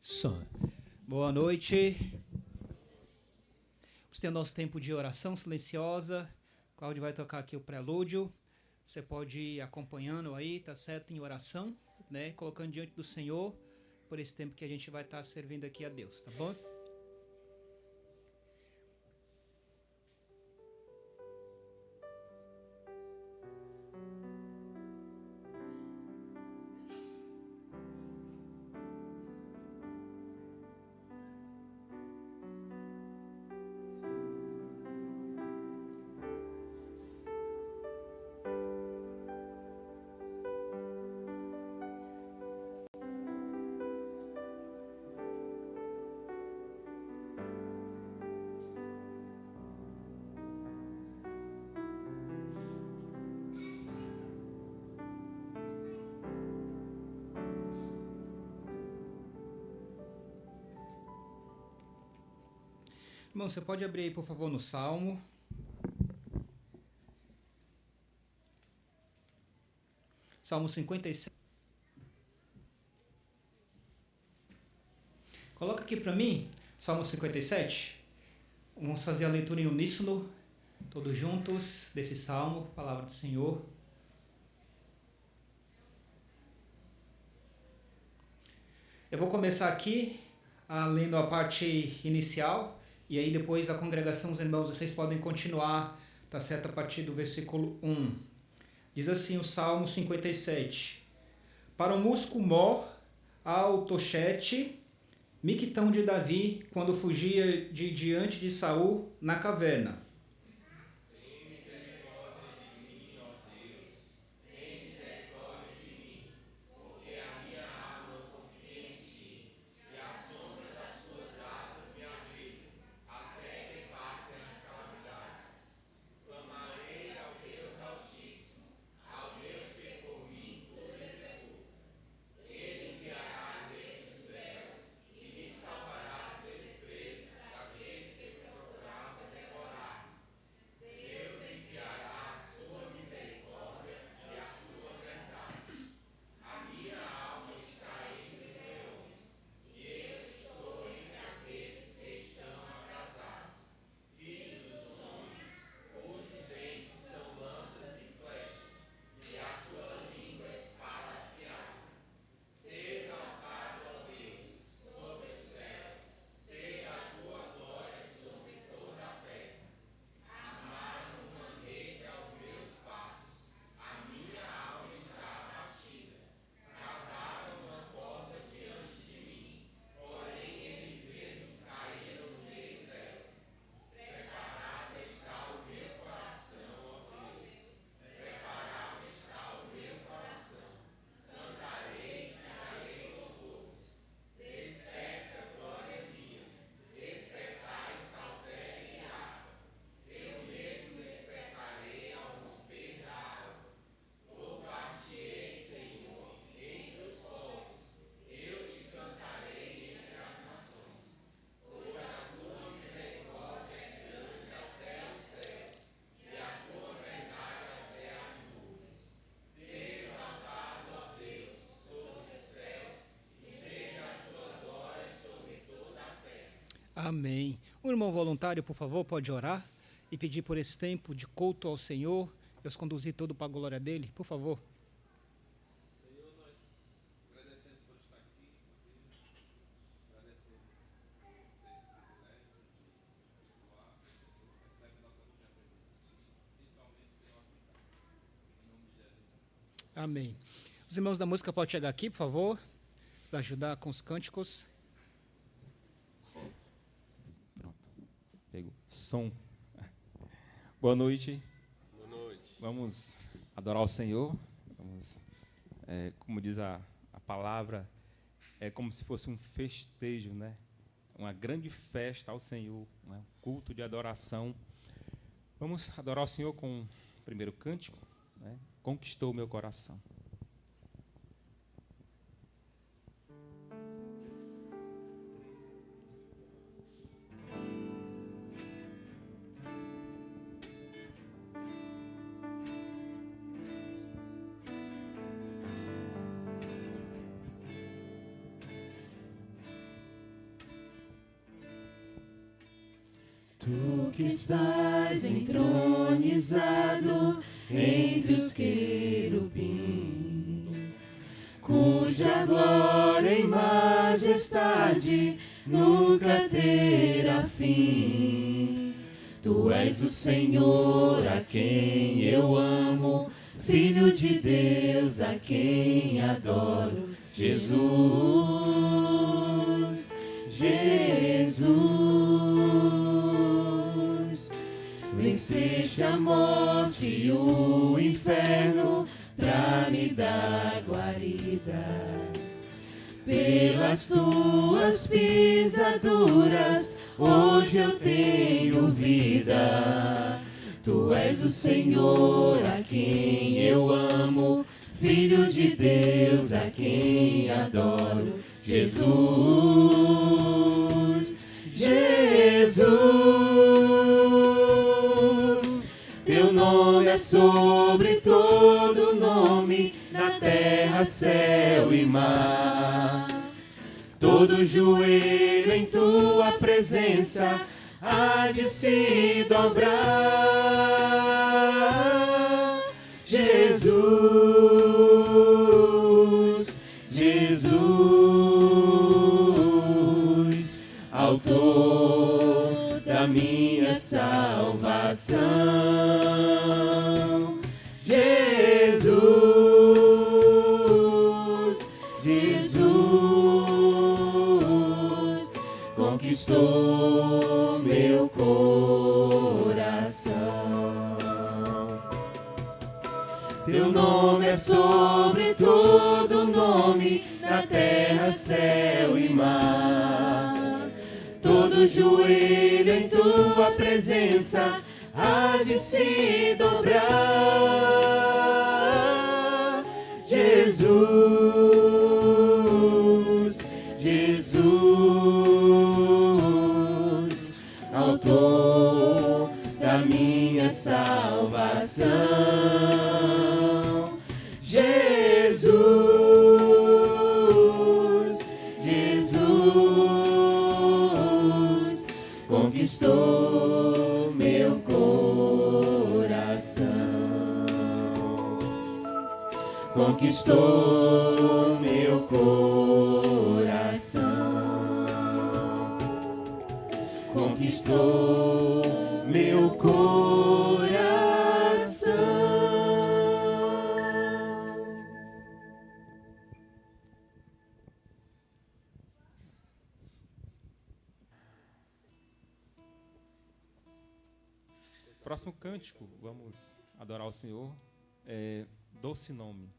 Som. Boa noite. Vamos ter o nosso tempo de oração silenciosa. Cláudio vai tocar aqui o prelúdio. Você pode ir acompanhando aí, tá certo? Em oração, né? Colocando diante do Senhor por esse tempo que a gente vai estar servindo aqui a Deus, tá bom? Irmão, você pode abrir aí, por favor, no Salmo. Salmo 57. Coloca aqui para mim, Salmo 57. Vamos fazer a leitura em uníssono, todos juntos, desse Salmo, palavra do Senhor. Eu vou começar aqui, lendo a parte inicial, e aí depois a congregação, os irmãos, vocês podem continuar, tá certo, a partir do versículo 1. Diz assim o Salmo 57. Para o musco mor, ao tochete, Miquitão de Davi, quando fugia de diante de Saul na caverna. Amém. O irmão voluntário, por favor, pode orar e pedir por esse tempo de culto ao Senhor. Deus conduzir tudo para a glória dele, por favor. Senhor, nós agradecemos por estar aqui, agradecemos por esse privilégio de cultuar, Senhor, recebe nossa oferta de ti, principalmente, Senhor, em nome de Jesus. Amém. Os irmãos da música podem chegar aqui, por favor, nos ajudar com os cânticos. Pego som. Boa noite. Boa noite. Vamos adorar o Senhor. Vamos, como diz a palavra, é como se fosse um festejo, né? Uma grande festa ao Senhor, um culto de adoração. Vamos adorar o Senhor com o primeiro cântico, né? Conquistou meu coração. Tu que estás entronizado entre os querubins, cuja glória e majestade nunca terá fim. Tu és o Senhor a quem eu amo, Filho de Deus a quem adoro. Jesus, Jesus, venceste a morte e o inferno pra me dar guarida. Pelas tuas pisaduras hoje eu tenho vida. Tu és o Senhor a quem eu amo, Filho de Deus a quem adoro. Jesus, Jesus, teu nome é sobre todo nome, na terra, céu e mar. Todo joelho em tua presença há de se dobrar. Jesus, Jesus, autor da minha salvação. Jesus, Jesus, conquistou meu coração. Teu nome é sobre todo nome, na terra, céu e mar. Todo joelho em tua presença há de se dobrar. Jesus, Jesus, autor da minha salvação. Jesus, Jesus, conquistou meu coração. Conquistou meu coração. Conquistou meu coração. Próximo cântico, vamos adorar o Senhor. Doce nome.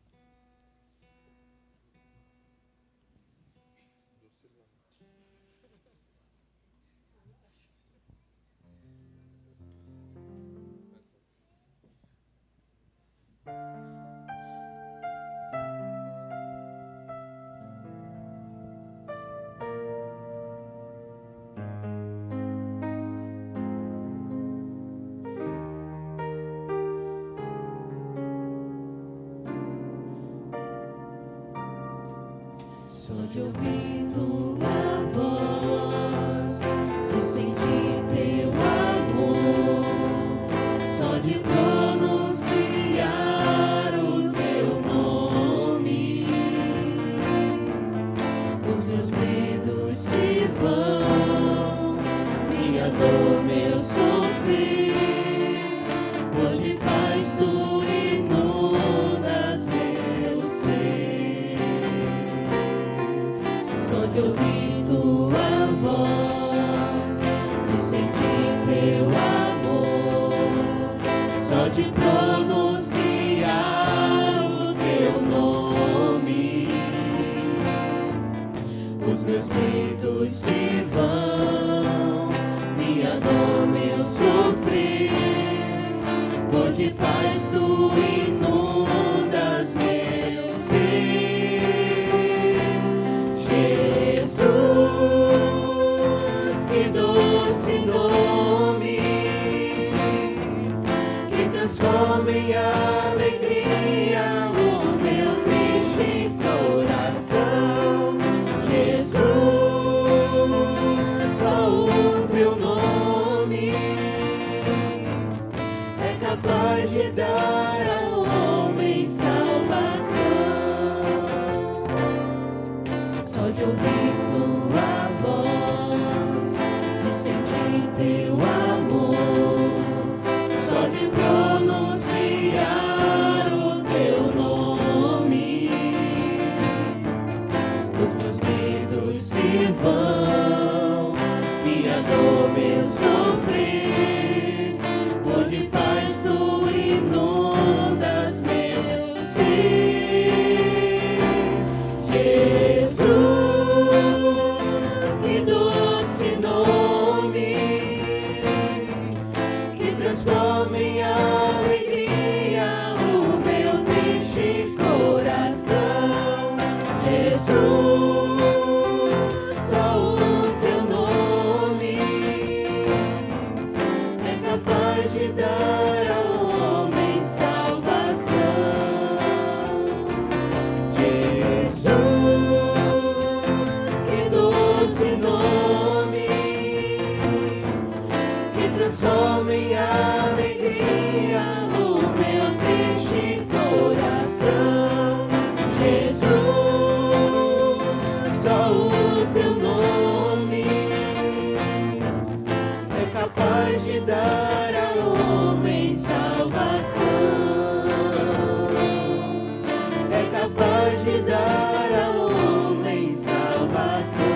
Só de ouvir tua voz, de sentir teu amor, só de pronunciar o teu nome, os meus medos se vão, minha dor, meu sofrer, pois de paz tu inundas meu ser. Só de ouvir tua voz, de sentir teu amor, só de pronunciar o teu nome, os meus medos se vão, minha dor, meu sofrer, pois de paz tu inundas meu ser. Jesus, que doce nome, que transforma em alegria o meu triste coração. Jesus, só o teu nome de dar ao homem salvação. Só de ouvir tua voz, de sentir teu amor, só de pronunciar o teu nome, os meus medos se vão, minha dor, meu sofrer, pois de paz tu inundas meu ser. Jesus, que doce nome, que transforma em alegria o meu triste coração. Jesus, só o teu nome é capaz de dar ao homem salvação. Jesus, que doce nome, que transforma em alegria o meu triste coração. Jesus, só o teu nome é capaz de dar ao homem salvação. É capaz de dar ao homem salvação.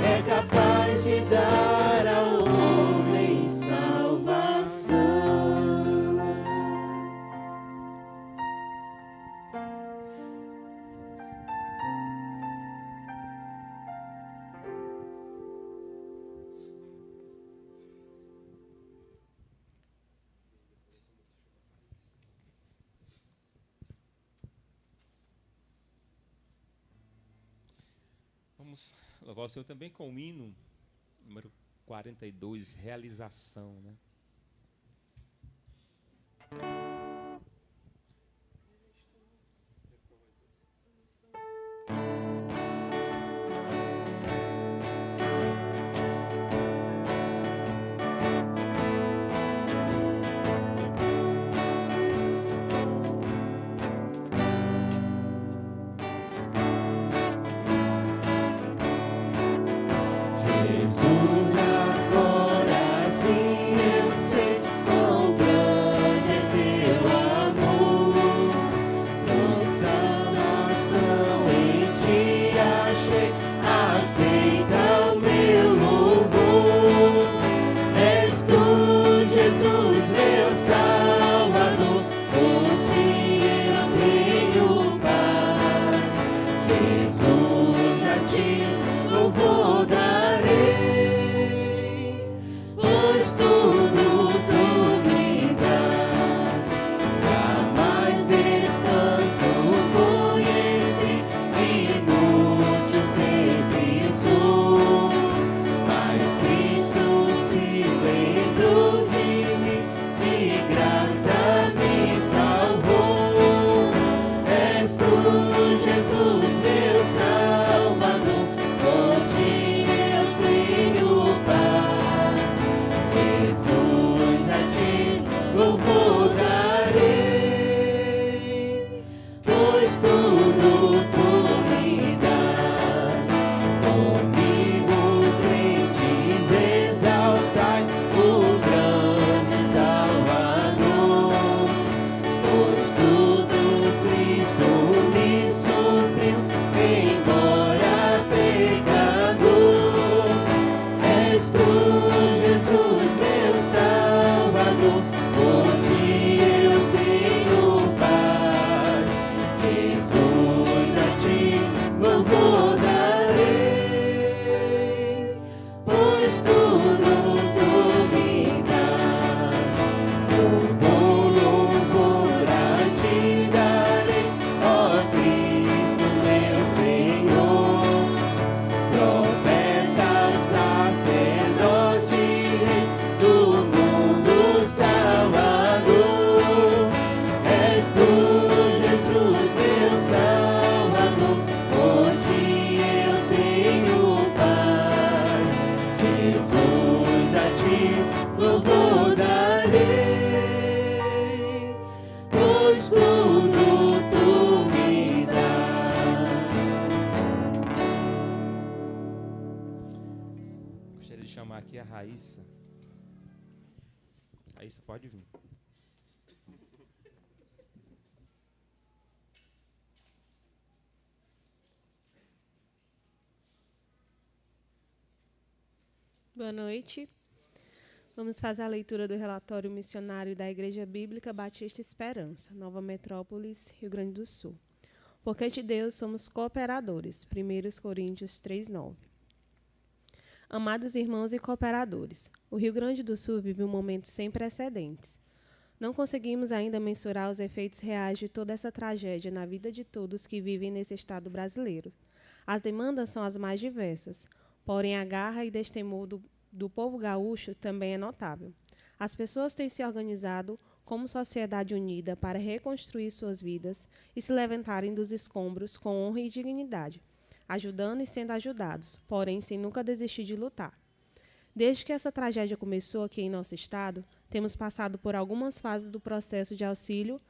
É capaz de dar ao homem salvação. Vamos louvar o Senhor também com o hino número 42, realização, né? Jesus, agora sim eu sei quão grande é teu amor. Constatação em ti achei, aceita o meu louvor. És tu, Jesus, meu Salvador, por ti eu tenho paz. Jesus, a ti louvor darei, pois tudo tu me das. Jamais descanso conheci, inútil sempre sou, mas Cristo se lembrou de mim, de graça me salvou. És tu, Jesus, meu Salvador. chamar aqui a Raíssa. Raíssa, pode vir. Boa noite. Vamos fazer a leitura do relatório missionário da Igreja Bíblica Batista Esperança, Nova Metrópolis, Rio Grande do Sul. Porque de Deus somos cooperadores. 1 Coríntios 3:9. Amados irmãos e cooperadores, o Rio Grande do Sul vive um momento sem precedentes. Não conseguimos ainda mensurar os efeitos reais de toda essa tragédia na vida de todos que vivem nesse estado brasileiro. As demandas são as mais diversas, porém a garra e destemor do povo gaúcho também é notável. As pessoas têm se organizado como sociedade unida para reconstruir suas vidas e se levantarem dos escombros com honra e dignidade, ajudando e sendo ajudados, porém sem nunca desistir de lutar. Desde que essa tragédia começou aqui em nosso estado, temos passado por algumas fases do processo de auxílio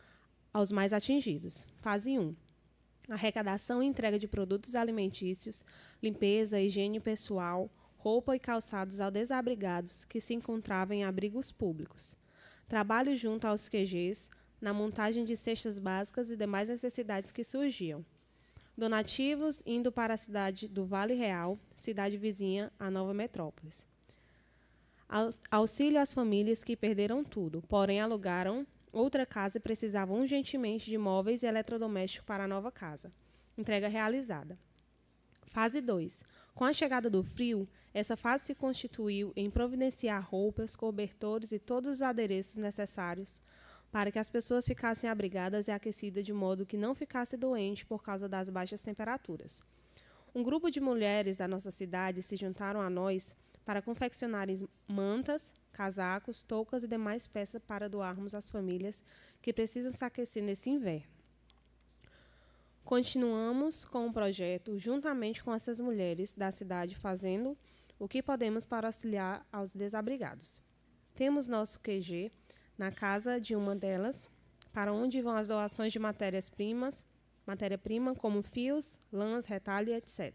aos mais atingidos. Fase 1. Arrecadação e entrega de produtos alimentícios, limpeza, higiene pessoal, roupa e calçados aos desabrigados que se encontravam em abrigos públicos. Trabalho junto aos QGs, na montagem de cestas básicas e demais necessidades que surgiam. Donativos indo para a cidade do Vale Real, cidade vizinha à Nova Metrópolis. Auxílio às famílias que perderam tudo, porém alugaram outra casa e precisavam urgentemente de móveis e eletrodomésticos para a nova casa. Entrega realizada. Fase 2. Com a chegada do frio, essa fase se constituiu em providenciar roupas, cobertores e todos os adereços necessários para que as pessoas ficassem abrigadas e aquecidas de modo que não ficasse doente por causa das baixas temperaturas. Um grupo de mulheres da nossa cidade se juntaram a nós para confeccionarem mantas, casacos, toucas e demais peças para doarmos às famílias que precisam se aquecer nesse inverno. Continuamos com o projeto juntamente com essas mulheres da cidade, fazendo o que podemos para auxiliar aos desabrigados. Temos nosso QG na casa de uma delas, para onde vão as doações de matéria-prima como fios, lãs, retalho e etc.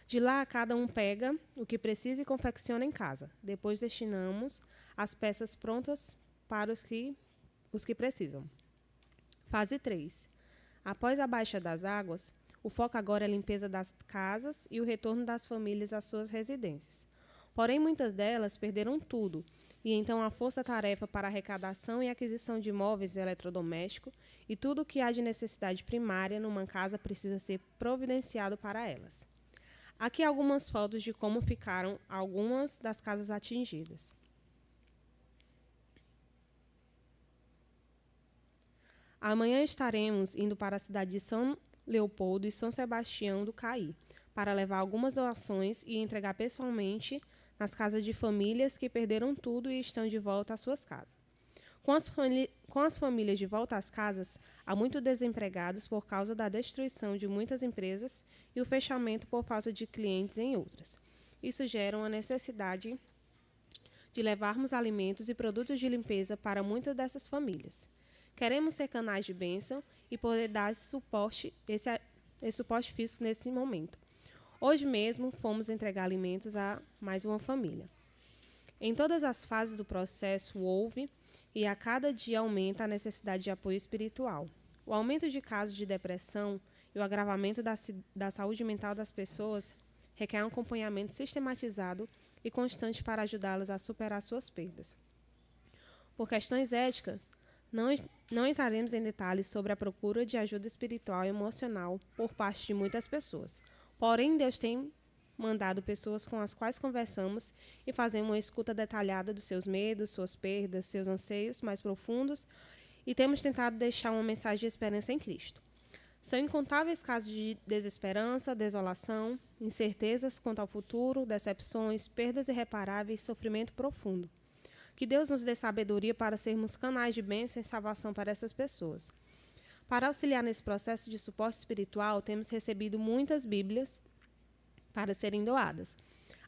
De lá, cada um pega o que precisa e confecciona em casa. Depois destinamos as peças prontas para os que precisam. Fase 3. Após a baixa das águas, o foco agora é a limpeza das casas e o retorno das famílias às suas residências. Porém, muitas delas perderam tudo, e então a força-tarefa para arrecadação e aquisição de móveis e eletrodomésticos e tudo o que há de necessidade primária numa casa precisa ser providenciado para elas. Aqui algumas fotos de como ficaram algumas das casas atingidas. Amanhã estaremos indo para a cidade de São Leopoldo e São Sebastião do Caí, para levar algumas doações e entregar pessoalmente nas casas de famílias que perderam tudo e estão de volta às suas casas. Com as famílias de volta às casas, há muitos desempregados por causa da destruição de muitas empresas e o fechamento por falta de clientes em outras. Isso gera uma necessidade de levarmos alimentos e produtos de limpeza para muitas dessas famílias. Queremos ser canais de bênção e poder dar esse suporte físico nesse momento. Hoje mesmo, fomos entregar alimentos a mais uma família. Em todas as fases do processo houve e a cada dia aumenta a necessidade de apoio espiritual. O aumento de casos de depressão e o agravamento da saúde mental das pessoas requer um acompanhamento sistematizado e constante para ajudá-las a superar suas perdas. Por questões éticas, não entraremos em detalhes sobre a procura de ajuda espiritual e emocional por parte de muitas pessoas. Porém, Deus tem mandado pessoas com as quais conversamos e fazemos uma escuta detalhada dos seus medos, suas perdas, seus anseios mais profundos e temos tentado deixar uma mensagem de esperança em Cristo. São incontáveis casos de desesperança, desolação, incertezas quanto ao futuro, decepções, perdas irreparáveis e sofrimento profundo. Que Deus nos dê sabedoria para sermos canais de bênção e salvação para essas pessoas. Para auxiliar nesse processo de suporte espiritual, temos recebido muitas Bíblias para serem doadas.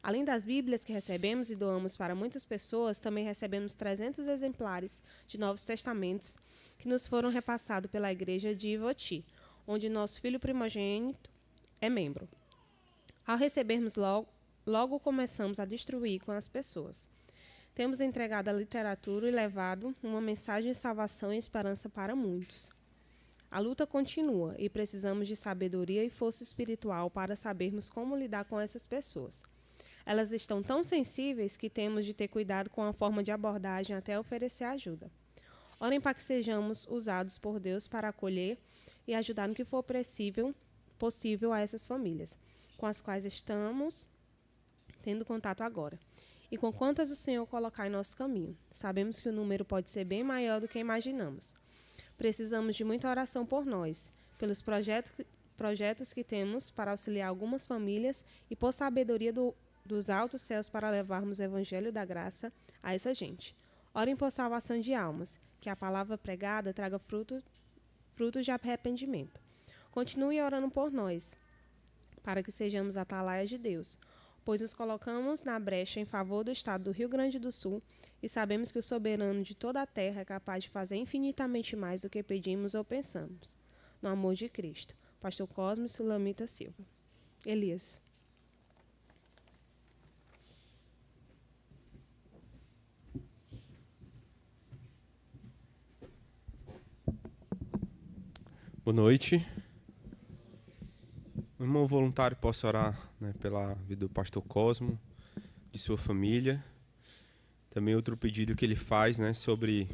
Além das Bíblias que recebemos e doamos para muitas pessoas, também recebemos 300 exemplares de Novos Testamentos que nos foram repassados pela Igreja de Ivoti, onde nosso filho primogênito é membro. Ao recebermos logo começamos a destruir com as pessoas. Temos entregado a literatura e levado uma mensagem de salvação e esperança para muitos. A luta continua e precisamos de sabedoria e força espiritual para sabermos como lidar com essas pessoas. Elas estão tão sensíveis que temos de ter cuidado com a forma de abordagem até oferecer ajuda. Orem para que sejamos usados por Deus para acolher e ajudar no que for possível a essas famílias, com as quais estamos tendo contato agora, e com quantas o Senhor colocar em nosso caminho. Sabemos que o número pode ser bem maior do que imaginamos. Precisamos de muita oração por nós, pelos projetos que temos para auxiliar algumas famílias e por sabedoria dos altos céus para levarmos o evangelho da graça a essa gente. Orem por salvação de almas, que a palavra pregada traga frutos de arrependimento. Continue orando por nós, para que sejamos atalaias de Deus, pois nos colocamos na brecha em favor do estado do Rio Grande do Sul e sabemos que o soberano de toda a terra é capaz de fazer infinitamente mais do que pedimos ou pensamos. No amor de Cristo. Pastor Cosme Sulamita Silva. Elias. Boa noite. O irmão voluntário, posso orar, né, pela vida do pastor Cosmo, de sua família. Também outro pedido que ele faz, né, sobre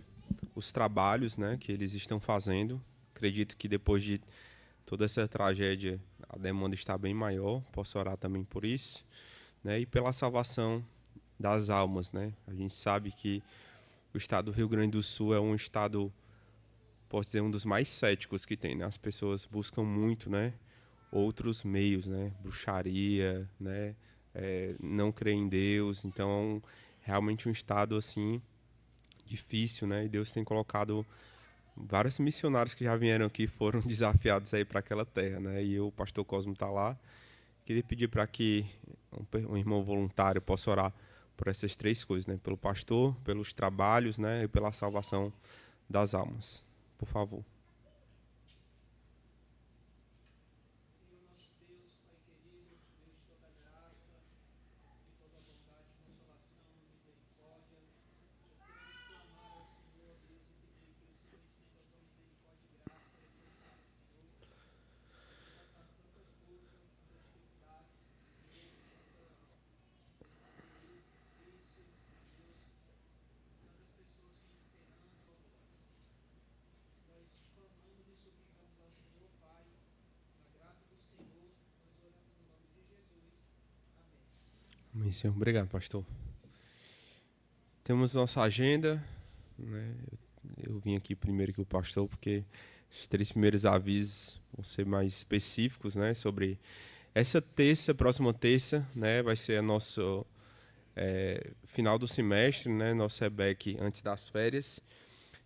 os trabalhos, né, que eles estão fazendo. Acredito que depois de toda essa tragédia, a demanda está bem maior. Posso orar também por isso, né, e pela salvação das almas, né. A gente sabe que o estado do Rio Grande do Sul é um estado, posso dizer, um dos mais céticos que tem, né? As pessoas buscam muito, né, outros meios, né, bruxaria, né, não crer em Deus. Então, realmente um estado assim difícil, né? E Deus tem colocado vários missionários que já vieram aqui, foram desafiados aí para aquela terra, né? E o pastor Cosmo está lá. Queria pedir para que um irmão voluntário possa orar por essas três coisas, né? Pelo pastor, pelos trabalhos, né, e pela salvação das almas. Por favor. Amém, Senhor. Obrigado, pastor. Temos nossa agenda, né? Eu vim aqui primeiro que o pastor, porque esses três primeiros avisos vão ser mais específicos, né? Sobre essa terça, próxima terça, né? Vai ser a nosso final do semestre, né? Nosso EBEC antes das férias.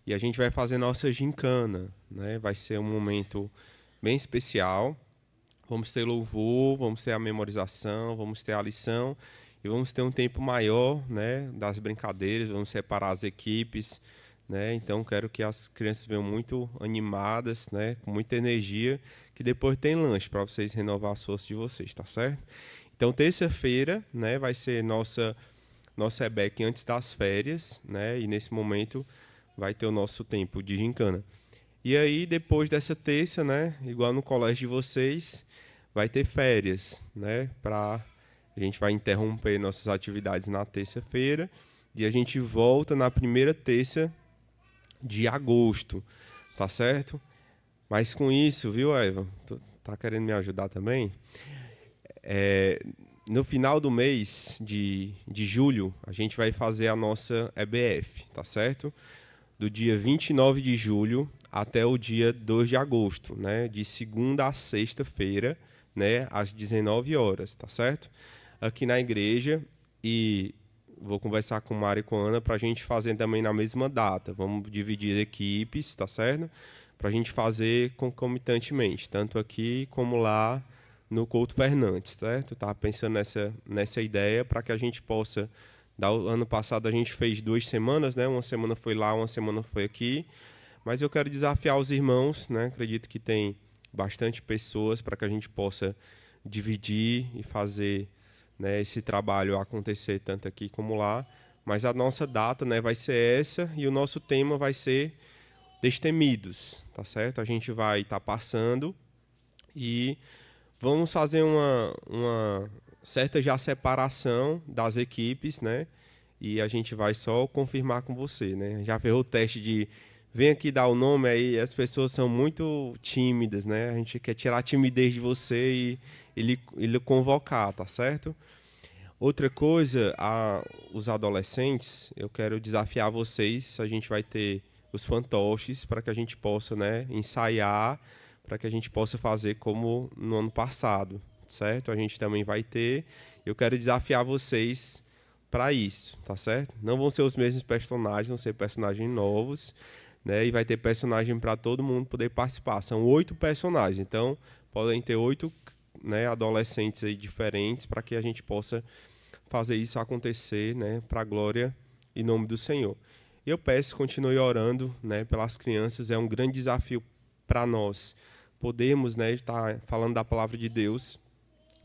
E a gente vai fazer nossa gincana, né? Vai ser um momento bem especial. Vamos ter louvor, vamos ter a memorização, vamos ter a lição e vamos ter um tempo maior, né, das brincadeiras, vamos separar as equipes, né? Então quero que as crianças venham muito animadas, né, com muita energia, que depois tem lanche para vocês renovar as forças de vocês, tá certo? Então terça-feira, né, vai ser nosso EBEC antes das férias, né? E nesse momento vai ter o nosso tempo de gincana. E aí depois dessa terça, né, igual no colégio de vocês, vai ter férias, né? A gente vai interromper nossas atividades na terça-feira e a gente volta na primeira terça de agosto, tá certo? Mas com isso, viu, Eva? Tá querendo me ajudar também? No final do mês de julho, a gente vai fazer a nossa EBF, tá certo? Do dia 29 de julho até o dia 2 de agosto, né? De segunda a sexta-feira, né, às 19 horas, tá certo? Aqui na igreja, e vou conversar com o Mário e com a Ana para a gente fazer também na mesma data. Vamos dividir equipes, tá certo? Para a gente fazer concomitantemente, tanto aqui como lá no Couto Fernandes, certo? Estava pensando nessa ideia para que a gente possa... Ano passado a gente fez 2 semanas, né? Uma semana foi lá, uma semana foi aqui. Mas eu quero desafiar os irmãos, né? Acredito que tem bastante pessoas para que a gente possa dividir e fazer, né, esse trabalho acontecer tanto aqui como lá, mas a nossa data, né, vai ser essa e o nosso tema vai ser Destemidos, tá certo? A gente vai estar passando e vamos fazer uma certa já separação das equipes, né? E a gente vai só confirmar com você, né? Já fez o teste de vem aqui dar o nome, aí as pessoas são muito tímidas, né? A gente quer tirar a timidez de você e ele convocar, tá certo? Outra coisa, os adolescentes, eu quero desafiar vocês, a gente vai ter os fantoches para que a gente possa, né, ensaiar, para que a gente possa fazer como no ano passado, certo? A gente também vai ter. Eu quero desafiar vocês para isso, tá certo? Não vão ser os mesmos personagens, vão ser personagens novos, né? E vai ter personagem para todo mundo poder participar. São 8 personagens, então podem ter 8, né, adolescentes aí diferentes para que a gente possa fazer isso acontecer, né, para a glória e nome do Senhor. E eu peço, continue orando, né, pelas crianças. É um grande desafio para nós podermos, né, estar falando da palavra de Deus,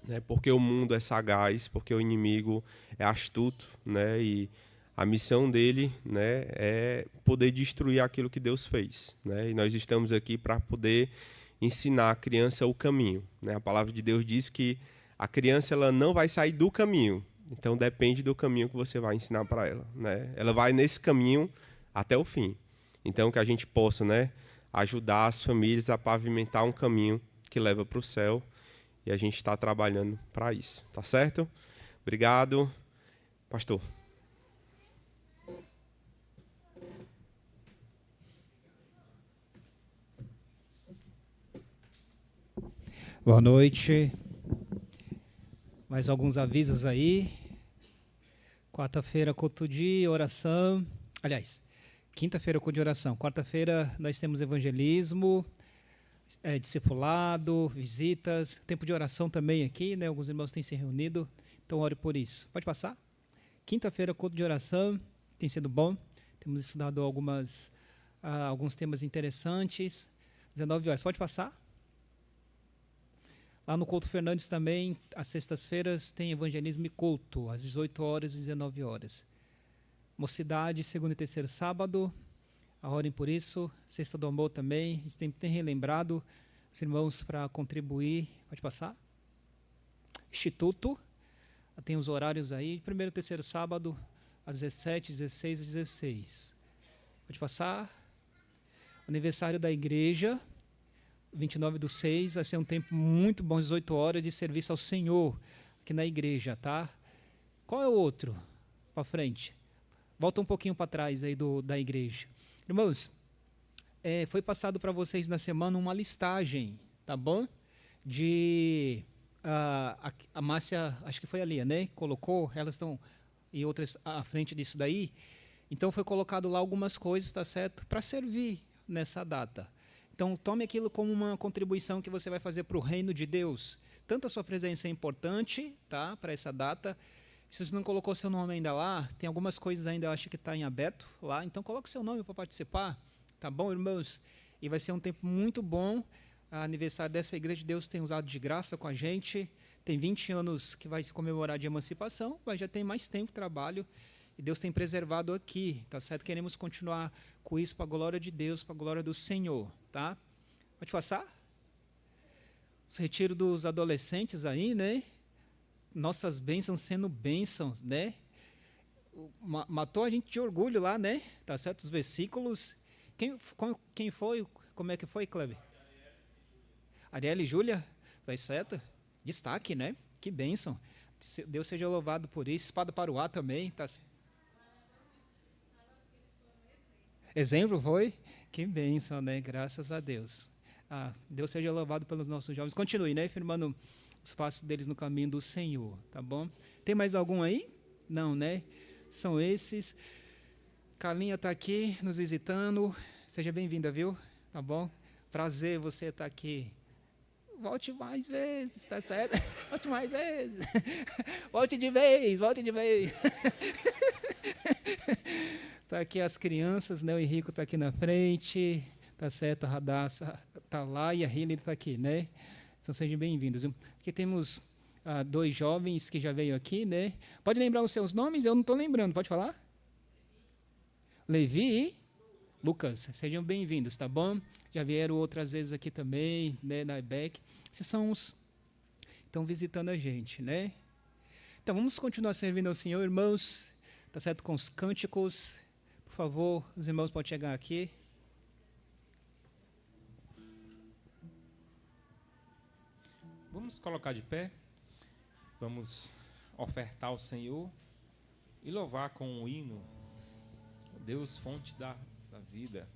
né, porque o mundo é sagaz, porque o inimigo é astuto, né, e a missão dele, né, é poder destruir aquilo que Deus fez, né, e nós estamos aqui para poder ensinar a criança o caminho, né. A palavra de Deus diz que a criança ela não vai sair do caminho. Então, depende do caminho que você vai ensinar para ela, né? Ela vai nesse caminho até o fim. Então, que a gente possa, né, ajudar as famílias a pavimentar um caminho que leva para o céu. E a gente está trabalhando para isso. Tá certo? Obrigado. Pastor. Boa noite. Mais alguns avisos aí. Quarta-feira, culto de oração. Aliás, quinta-feira, culto de oração. Quarta-feira, nós temos evangelismo, discipulado, visitas. Tempo de oração também aqui, né? Alguns irmãos têm se reunido. Então, ore por isso. Pode passar? Quinta-feira, culto de oração. Tem sido bom. Temos estudado alguns temas interessantes. 19 horas. Pode passar? Lá no Couto Fernandes também, às sextas-feiras, tem evangelismo e culto, às 18 horas e 19 horas. Mocidade, segundo e terceiro sábado, orem por isso. Sexta do amor também, a gente tem relembrado os irmãos para contribuir. Pode passar? Instituto, tem os horários aí, primeiro e terceiro sábado, às 17, 16 e 16. Pode passar? Aniversário da igreja, 29/6, vai ser um tempo muito bom, 18 horas de serviço ao Senhor aqui na igreja, tá? Qual é o outro? Para frente. Volta um pouquinho para trás aí da igreja. Irmãos, foi passado para vocês na semana uma listagem, tá bom? A Márcia, acho que foi ali, né? Colocou, elas estão e outras à frente disso daí. Então foi colocado lá algumas coisas, tá certo? Para servir nessa data. Então, tome aquilo como uma contribuição que você vai fazer para o reino de Deus. Tanto a sua presença é importante, tá, para essa data. Se você não colocou seu nome ainda lá, tem algumas coisas ainda, eu acho que está em aberto lá. Então, coloque seu nome para participar. Tá bom, irmãos? E vai ser um tempo muito bom. O aniversário dessa igreja de Deus tem usado de graça com a gente. Tem 20 anos que vai se comemorar de emancipação, mas já tem mais tempo de trabalho. E Deus tem preservado aqui, tá certo? Queremos continuar com isso para a glória de Deus, para a glória do Senhor, tá? Pode passar? Os retiros dos adolescentes aí, né? Nossas bênçãos sendo bênçãos, né? Matou a gente de orgulho lá, né? Tá certo? Os versículos. Quem foi? Como é que foi, Kleber? Ariel e Júlia? Tá certo? Destaque, né? Que bênção. Deus seja louvado por isso. Espada para o ar também, tá certo? Exemplo foi? Que bênção, né? Graças a Deus. Deus seja louvado pelos nossos jovens. Continue, né? Firmando os passos deles no caminho do Senhor, tá bom? Tem mais algum aí? Não, né? São esses. Carlinha está aqui nos visitando. Seja bem-vinda, viu? Tá bom? Prazer você estar aqui. Volte mais vezes, tá certo? Volte mais vezes. Volte de vez, volte de vez. Tá aqui as crianças, né? O Henrico está aqui na frente, tá certo? A Radassa está lá e a Hillary está aqui, né? Então sejam bem-vindos. Aqui temos 2 jovens que já veio aqui, né? Pode lembrar os seus nomes? Eu não estou lembrando, pode falar? Levi e Lucas, sejam bem-vindos, tá bom? Já vieram outras vezes aqui também, né, na IBEC. Esses são os que estão visitando a gente, né? Então, vamos continuar servindo ao Senhor, irmãos, tá certo? Com os cânticos. Por favor, os irmãos podem chegar aqui. Vamos colocar de pé, vamos ofertar ao Senhor e louvar com um hino, Deus, fonte da vida.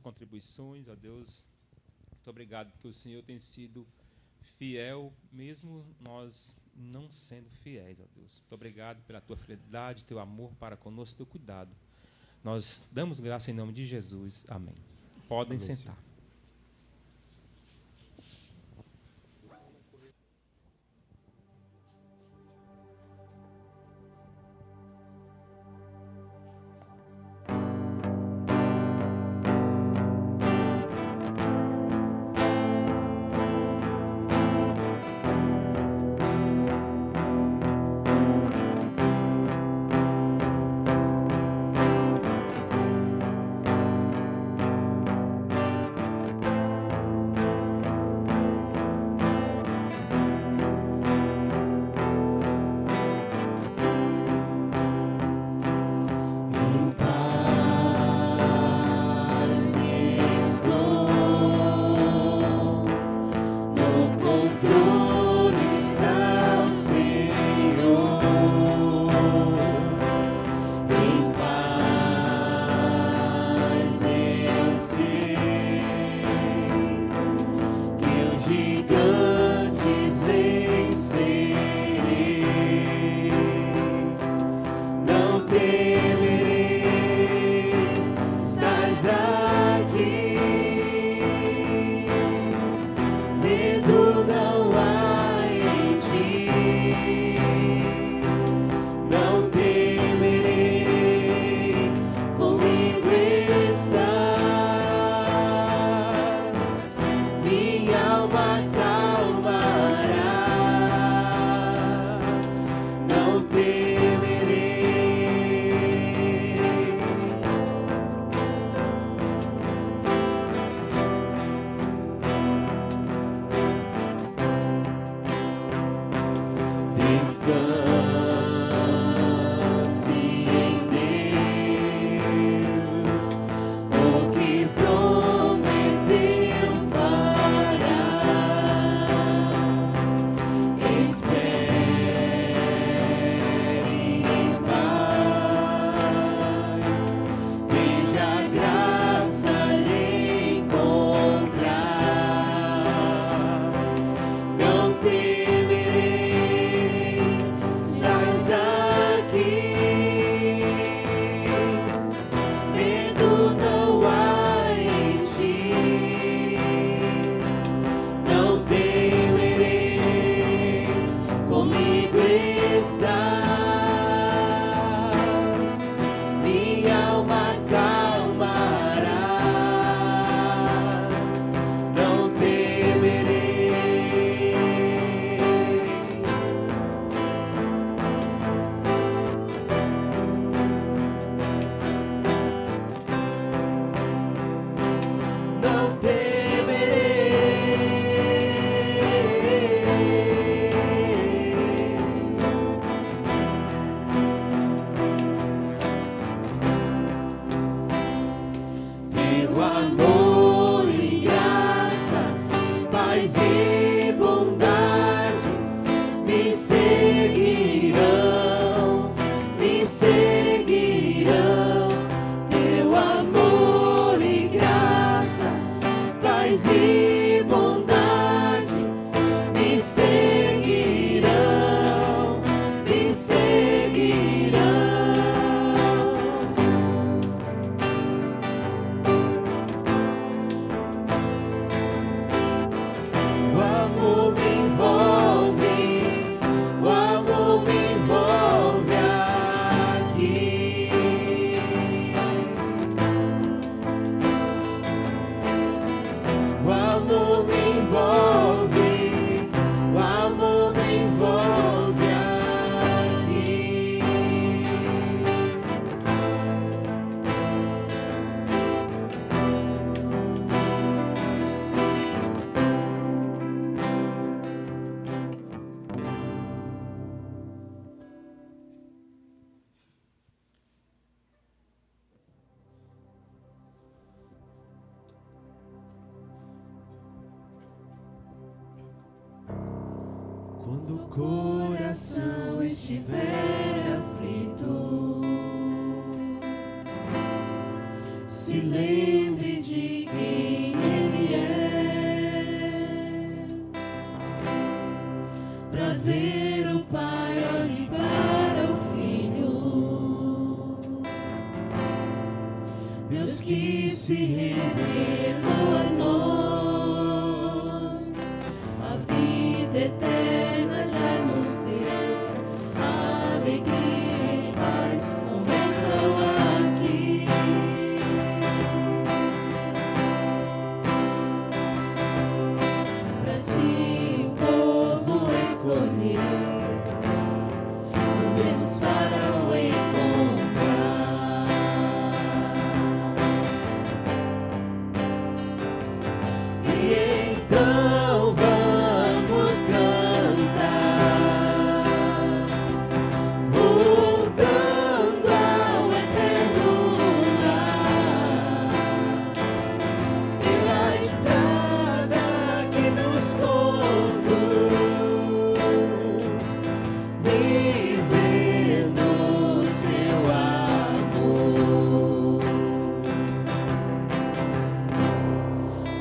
Contribuições, ó Deus, muito obrigado porque o Senhor tem sido fiel, mesmo nós não sendo fiéis, ó Deus. Muito obrigado pela tua fidelidade, teu amor para conosco, teu cuidado. Nós damos graça em nome de Jesus. Amém. Podem Amém, sentar. Senhor. quando o coração estiver aflito, se lembre de quem Ele é, pra ver o Pai olhe para o Filho. Deus quis se revelou a nós, a vida eterna já nos deu, a alegria e paz começam aqui. Pra si o povo escolher, andemos para o encontrar. E então vamos cantar, voltando ao eterno lar, pela estrada que nos conduz, vivendo seu amor.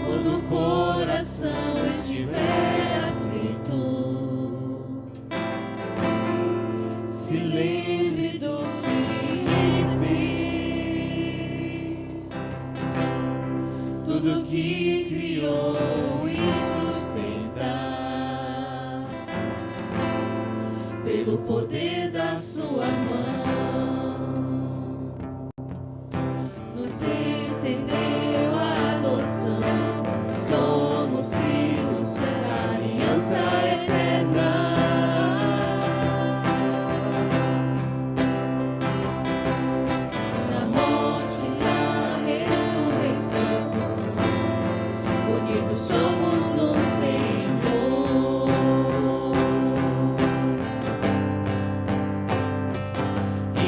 Quando o coração estiver aflito, se lembre do que Ele fez, tudo que criou e sustenta, pelo poder da sua mão, nos estendeu a adoção. Somos filhos da aliança eterna. Na morte e na ressurreição, unidos somos no Senhor.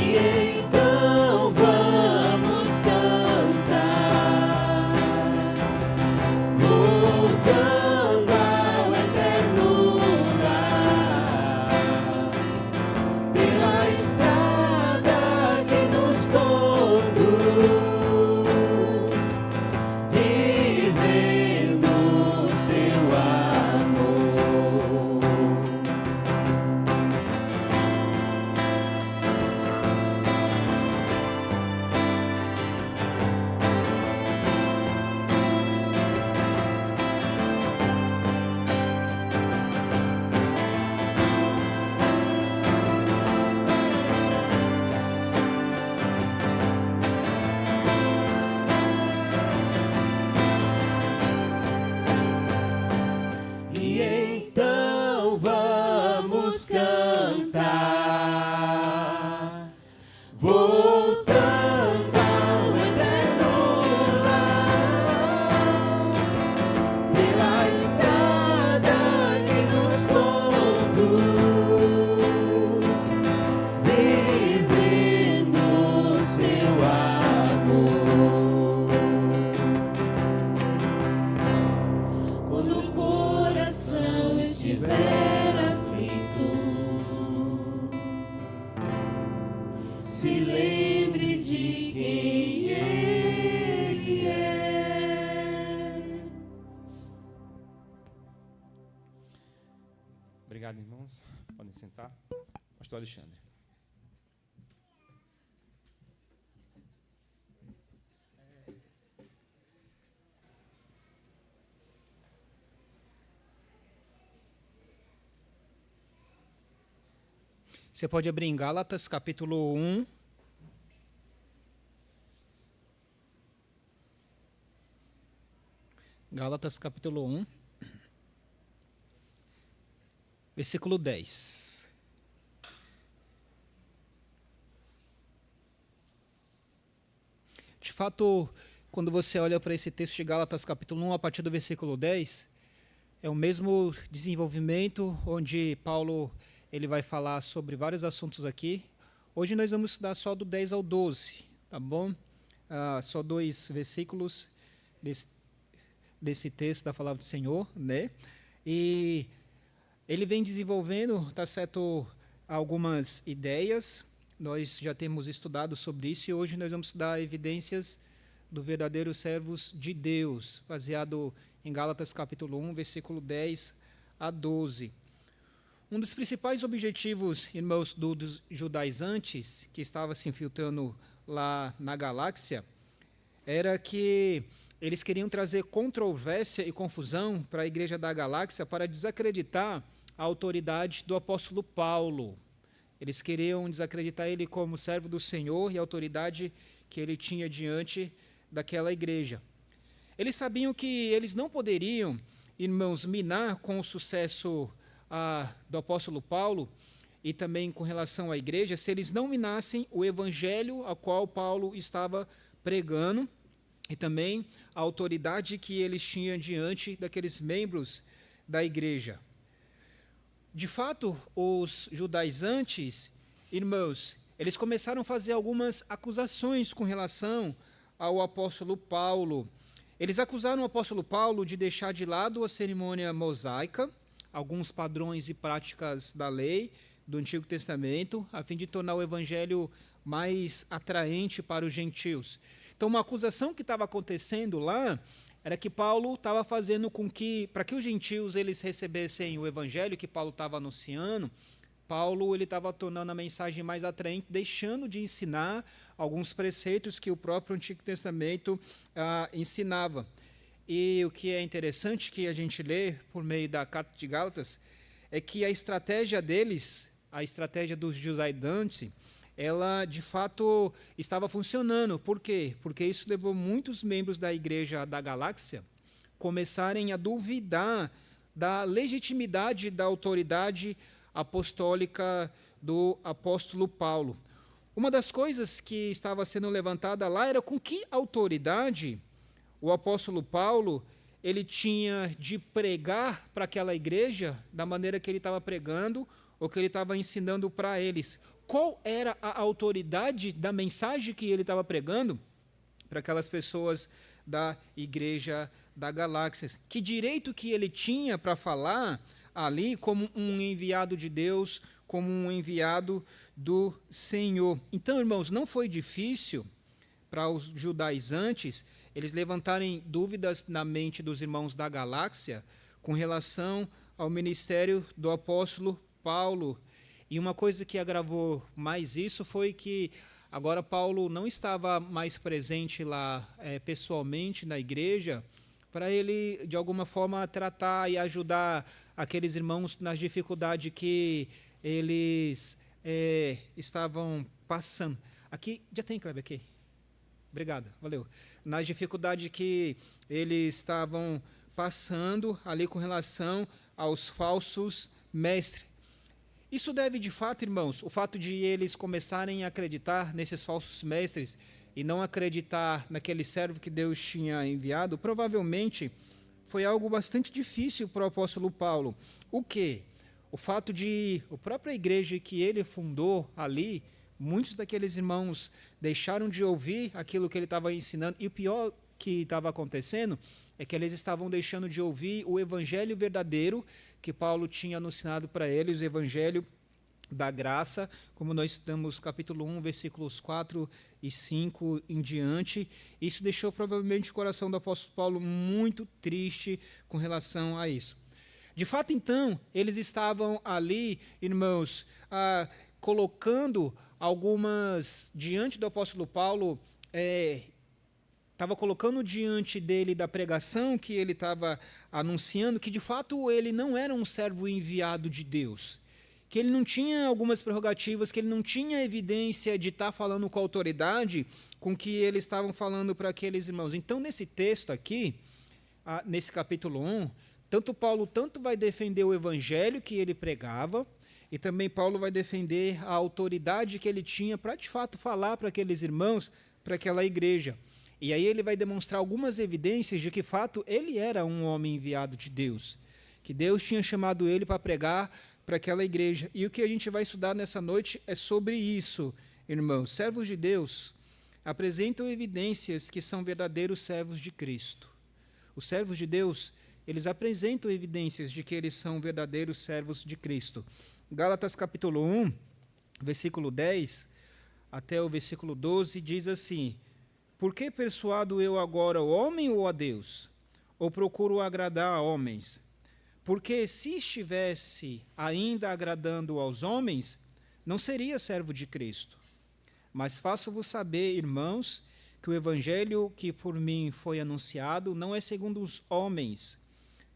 E então vamos cantar, voltando ao eterno lar, pela estrada que nos conduz, vivendo seu amor. E então vamos cantar, voltando ao eterno lar, pela estrada que nos conduz, vivendo seu amor. Quando o coração estiver aflito, se lembre de quem Ele é. Obrigado, irmãos. Podem sentar. Pastor Alexandre. Você pode abrir em Gálatas, capítulo 1. Gálatas, capítulo 1. Versículo 10. De fato, quando você olha para esse texto de Gálatas, capítulo 1, a partir do versículo 10, é o mesmo desenvolvimento onde Paulo ele vai falar sobre vários assuntos aqui. Hoje nós vamos estudar só do 10 ao 12, tá bom? Só 2 versículos desse texto da palavra do Senhor, né? E Ele vem desenvolvendo, tá certo, algumas ideias. Nós já temos estudado sobre isso e hoje nós vamos estudar evidências do verdadeiro servos de Deus, baseado em Gálatas capítulo 1, versículo 10 a 12. Um dos principais objetivos, irmãos, dos judaizantes, que estava se infiltrando lá na galáxia, era que eles queriam trazer controvérsia e confusão para a igreja da galáxia para desacreditar a autoridade do apóstolo Paulo. Eles queriam desacreditar ele como servo do Senhor e a autoridade que ele tinha diante daquela igreja. Eles sabiam que eles não poderiam, irmãos, minar com o sucesso do apóstolo Paulo e também com relação à igreja, se eles não minassem o evangelho a qual Paulo estava pregando e também a autoridade que eles tinham diante daqueles membros da igreja. De fato, os judaizantes, irmãos, eles começaram a fazer algumas acusações com relação ao apóstolo Paulo. Eles acusaram o apóstolo Paulo de deixar de lado a cerimônia mosaica, alguns padrões e práticas da lei do Antigo Testamento, a fim de tornar o evangelho mais atraente para os gentios. Então, uma acusação que estava acontecendo lá era que Paulo estava fazendo com que, para que os gentios eles recebessem o evangelho que Paulo estava anunciando, Paulo ele estava tornando a mensagem mais atraente, deixando de ensinar alguns preceitos que o próprio Antigo Testamento ensinava. E o que é interessante que a gente lê por meio da Carta de Gálatas é que a estratégia deles, a estratégia dos judaizantes, ela de fato estava funcionando. Por quê? Porque isso levou muitos membros da igreja da galáxia começarem a duvidar da legitimidade da autoridade apostólica do apóstolo Paulo. Uma das coisas que estava sendo levantada lá era com que autoridade o apóstolo Paulo ele tinha de pregar para aquela igreja da maneira que ele estava pregando ou que ele estava ensinando para eles. Qual era a autoridade da mensagem que ele estava pregando para aquelas pessoas da igreja da galáxia? Que direito que ele tinha para falar ali como um enviado de Deus, como um enviado do Senhor? Então, irmãos, não foi difícil para os judaizantes eles levantarem dúvidas na mente dos irmãos da galáxia com relação ao ministério do apóstolo Paulo. E uma coisa que agravou mais isso foi que agora Paulo não estava mais presente lá pessoalmente na igreja para ele, de alguma forma, tratar e ajudar aqueles irmãos nas dificuldades que eles estavam passando. Aqui, já tem, Kleber, aqui? Obrigado, valeu. Nas dificuldades que eles estavam passando ali com relação aos falsos mestres. Isso deve, de fato, irmãos, o fato de eles começarem a acreditar nesses falsos mestres e não acreditar naquele servo que Deus tinha enviado, provavelmente foi algo bastante difícil para o apóstolo Paulo. O quê? O fato de a própria igreja que ele fundou ali, muitos daqueles irmãos deixaram de ouvir aquilo que ele estava ensinando, e o pior que estava acontecendo é que eles estavam deixando de ouvir o evangelho verdadeiro que Paulo tinha anunciado para eles, o evangelho da graça, como nós estamos capítulo 1, versículos 4 e 5 em diante. Isso deixou provavelmente o coração do apóstolo Paulo muito triste com relação a isso. De fato, então, eles estavam ali, irmãos, colocando algumas, diante do apóstolo Paulo, estava colocando diante dele da pregação que ele estava anunciando, que de fato ele não era um servo enviado de Deus, que ele não tinha algumas prerrogativas, que ele não tinha evidência de estar falando com a autoridade com que eles estavam falando para aqueles irmãos. Então, nesse texto aqui, nesse capítulo 1, tanto Paulo vai defender o evangelho que ele pregava, e também Paulo vai defender a autoridade que ele tinha para, de fato, falar para aqueles irmãos, para aquela igreja. E aí ele vai demonstrar algumas evidências de que, de fato, ele era um homem enviado de Deus, que Deus tinha chamado ele para pregar para aquela igreja. E o que a gente vai estudar nessa noite é sobre isso, irmãos. Servos de Deus apresentam evidências que são verdadeiros servos de Cristo. Os servos de Deus, eles apresentam evidências de que eles são verdadeiros servos de Cristo. Gálatas capítulo 1, versículo 10 até o versículo 12, diz assim: por que persuado eu agora o homem ou a Deus? Ou procuro agradar a homens? Porque se estivesse ainda agradando aos homens, não seria servo de Cristo. Mas faço-vos saber, irmãos, que o evangelho que por mim foi anunciado não é segundo os homens,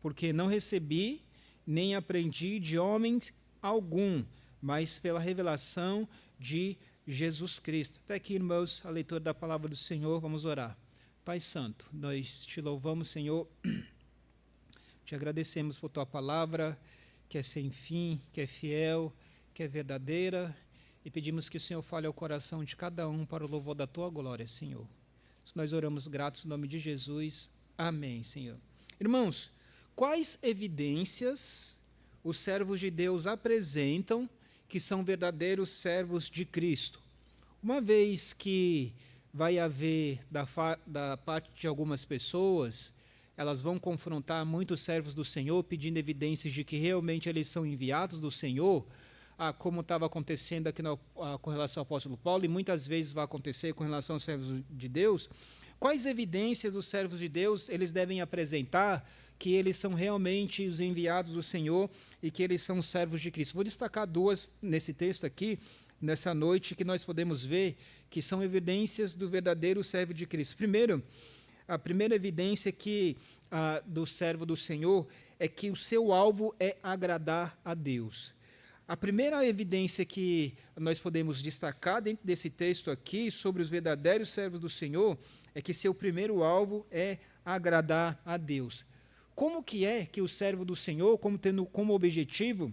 porque não recebi nem aprendi de homens algum, mas pela revelação de Jesus Cristo. Até aqui, irmãos, a leitura da palavra do Senhor. Vamos orar. Pai Santo, nós te louvamos, Senhor, te agradecemos por tua palavra, que é sem fim, que é fiel, que é verdadeira, e pedimos que o Senhor fale ao coração de cada um para o louvor da tua glória, Senhor. Nós oramos gratos em nome de Jesus. Amém, Senhor. Irmãos, quais evidências os servos de Deus apresentam que são verdadeiros servos de Cristo? Uma vez que vai haver da parte de algumas pessoas, elas vão confrontar muitos servos do Senhor, pedindo evidências de que realmente eles são enviados do Senhor, como estava acontecendo aqui com relação ao apóstolo Paulo, e muitas vezes vai acontecer com relação aos servos de Deus. Quais evidências os servos de Deus eles devem apresentar que eles são realmente os enviados do Senhor e que eles são servos de Cristo? Vou destacar duas nesse texto aqui, nessa noite, que nós podemos ver que são evidências do verdadeiro servo de Cristo. Primeiro, a primeira evidência do servo do Senhor é que o seu alvo é agradar a Deus. A primeira evidência que nós podemos destacar dentro desse texto aqui sobre os verdadeiros servos do Senhor é que seu primeiro alvo é agradar a Deus. Como que é que o servo do Senhor, tendo como objetivo,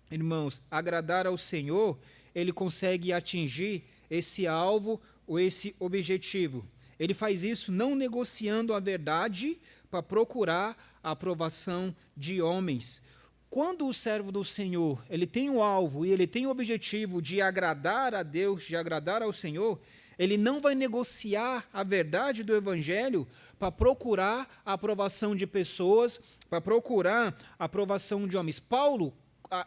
irmãos, agradar ao Senhor, ele consegue atingir esse alvo ou esse objetivo? Ele faz isso não negociando a verdade para procurar a aprovação de homens. Quando o servo do Senhor ele tem o alvo e ele tem o objetivo de agradar a Deus, de agradar ao Senhor, ele não vai negociar a verdade do Evangelho para procurar a aprovação de pessoas, para procurar a aprovação de homens. Paulo,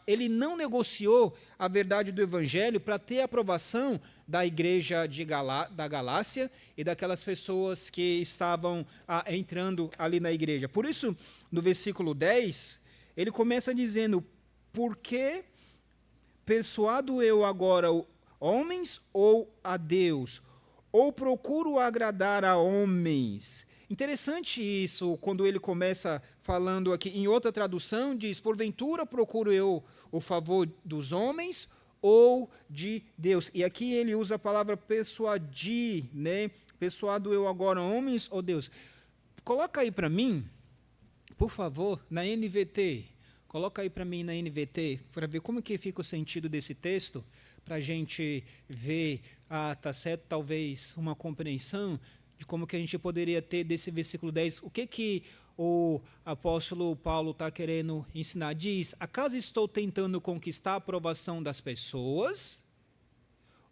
ele não negociou a verdade do Evangelho para ter a aprovação da igreja da Galácia e daquelas pessoas que estavam entrando ali na igreja. Por isso, no versículo 10, ele começa dizendo: por que persuado eu agora homens ou a Deus? Ou procuro agradar a homens? Interessante isso, quando ele começa falando aqui, em outra tradução, diz: porventura procuro eu o favor dos homens ou de Deus? E aqui ele usa a palavra persuadir, né? Persuado eu agora homens ou Deus? Coloca aí para mim, por favor, na NVT. Coloca aí para mim na NVT, para ver como que fica o sentido desse texto, para a gente ver, tá certo, talvez uma compreensão de como que a gente poderia ter desse versículo 10. O que o apóstolo Paulo está querendo ensinar? Diz: acaso estou tentando conquistar a aprovação das pessoas?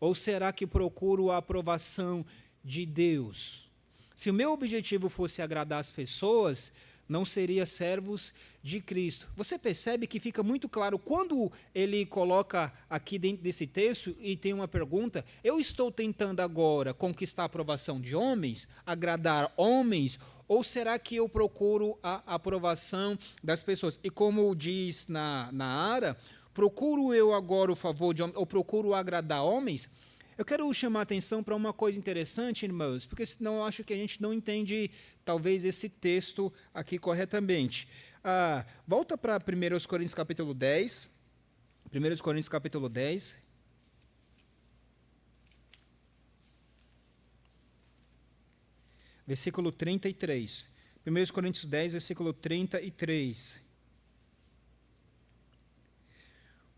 Ou será que procuro a aprovação de Deus? Se o meu objetivo fosse agradar as pessoas, não seria servos de Cristo. Você percebe que fica muito claro quando ele coloca aqui dentro desse texto e tem uma pergunta: eu estou tentando agora conquistar a aprovação de homens, agradar homens, ou será que eu procuro a aprovação das pessoas? E como diz na Ara, procuro eu agora o favor de homens, ou procuro agradar homens? Eu quero chamar a atenção para uma coisa interessante, irmãos, porque senão eu acho que a gente não entende, talvez, esse texto aqui corretamente. Volta para 1 Coríntios capítulo 10. 1 Coríntios capítulo 10. Versículo 33. 1 Coríntios 10, versículo 33.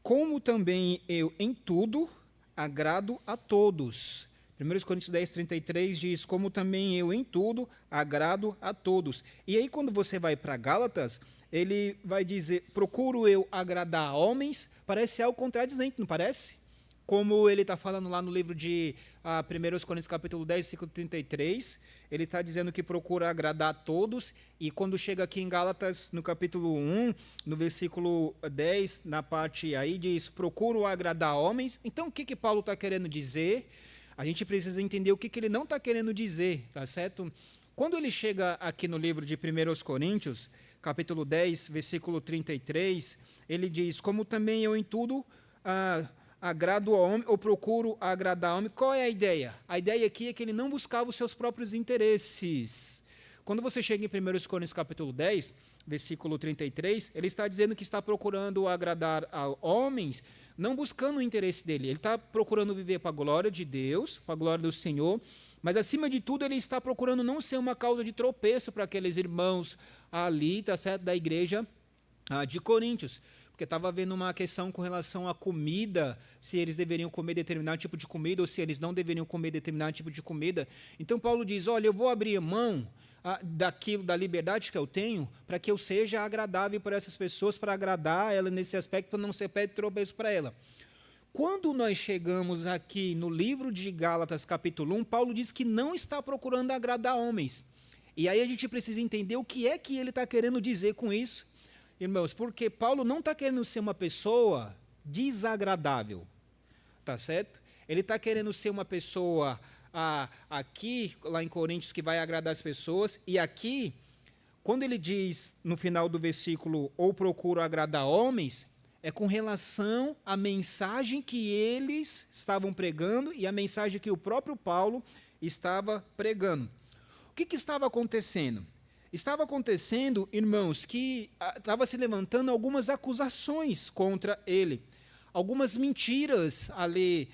Como também eu em tudo agrado a todos. 1 Coríntios 10, 33 diz: como também eu em tudo agrado a todos. E aí, quando você vai para Gálatas, ele vai dizer: procuro eu agradar a homens. Parece algo contradizente, não parece? como ele está falando lá no livro de 1 Coríntios capítulo 10, versículo 33, ele está dizendo que procura agradar a todos, e quando chega aqui em Gálatas, no capítulo 1, no versículo 10, na parte aí, diz, procuro agradar homens. Então, o que Paulo está querendo dizer? A gente precisa entender o que ele não está querendo dizer, tá certo? Quando ele chega aqui no livro de 1 Coríntios, capítulo 10, versículo 33, ele diz, como também eu em tudo agrado ao homem, ou procuro agradar ao homem. Qual é a ideia? A ideia aqui é que ele não buscava os seus próprios interesses. Quando você chega em 1 Coríntios, capítulo 10, versículo 33, ele está dizendo que está procurando agradar a homens, não buscando o interesse dele. Ele está procurando viver para a glória de Deus, para a glória do Senhor, mas, acima de tudo, ele está procurando não ser uma causa de tropeço para aqueles irmãos ali, tá certo, da igreja de Coríntios. Porque estava havendo uma questão com relação à comida, se eles deveriam comer determinado tipo de comida ou se eles não deveriam comer determinado tipo de comida. Então, Paulo diz, olha, eu vou abrir mão daquilo, da liberdade que eu tenho, para que eu seja agradável para essas pessoas, para agradar ela nesse aspecto, para não ser pé de tropeço para ela. Quando nós chegamos aqui no livro de Gálatas, capítulo 1, Paulo diz que não está procurando agradar homens. E aí a gente precisa entender o que é que ele está querendo dizer com isso, irmãos, porque Paulo não está querendo ser uma pessoa desagradável, tá certo? Ele está querendo ser uma pessoa aqui, lá em Coríntios, que vai agradar as pessoas, e aqui, quando ele diz no final do versículo, ou procuro agradar homens, é com relação à mensagem que eles estavam pregando e a mensagem que o próprio Paulo estava pregando. O que estava acontecendo? Estava acontecendo, irmãos, que estava se levantando algumas acusações contra ele. Algumas mentiras ali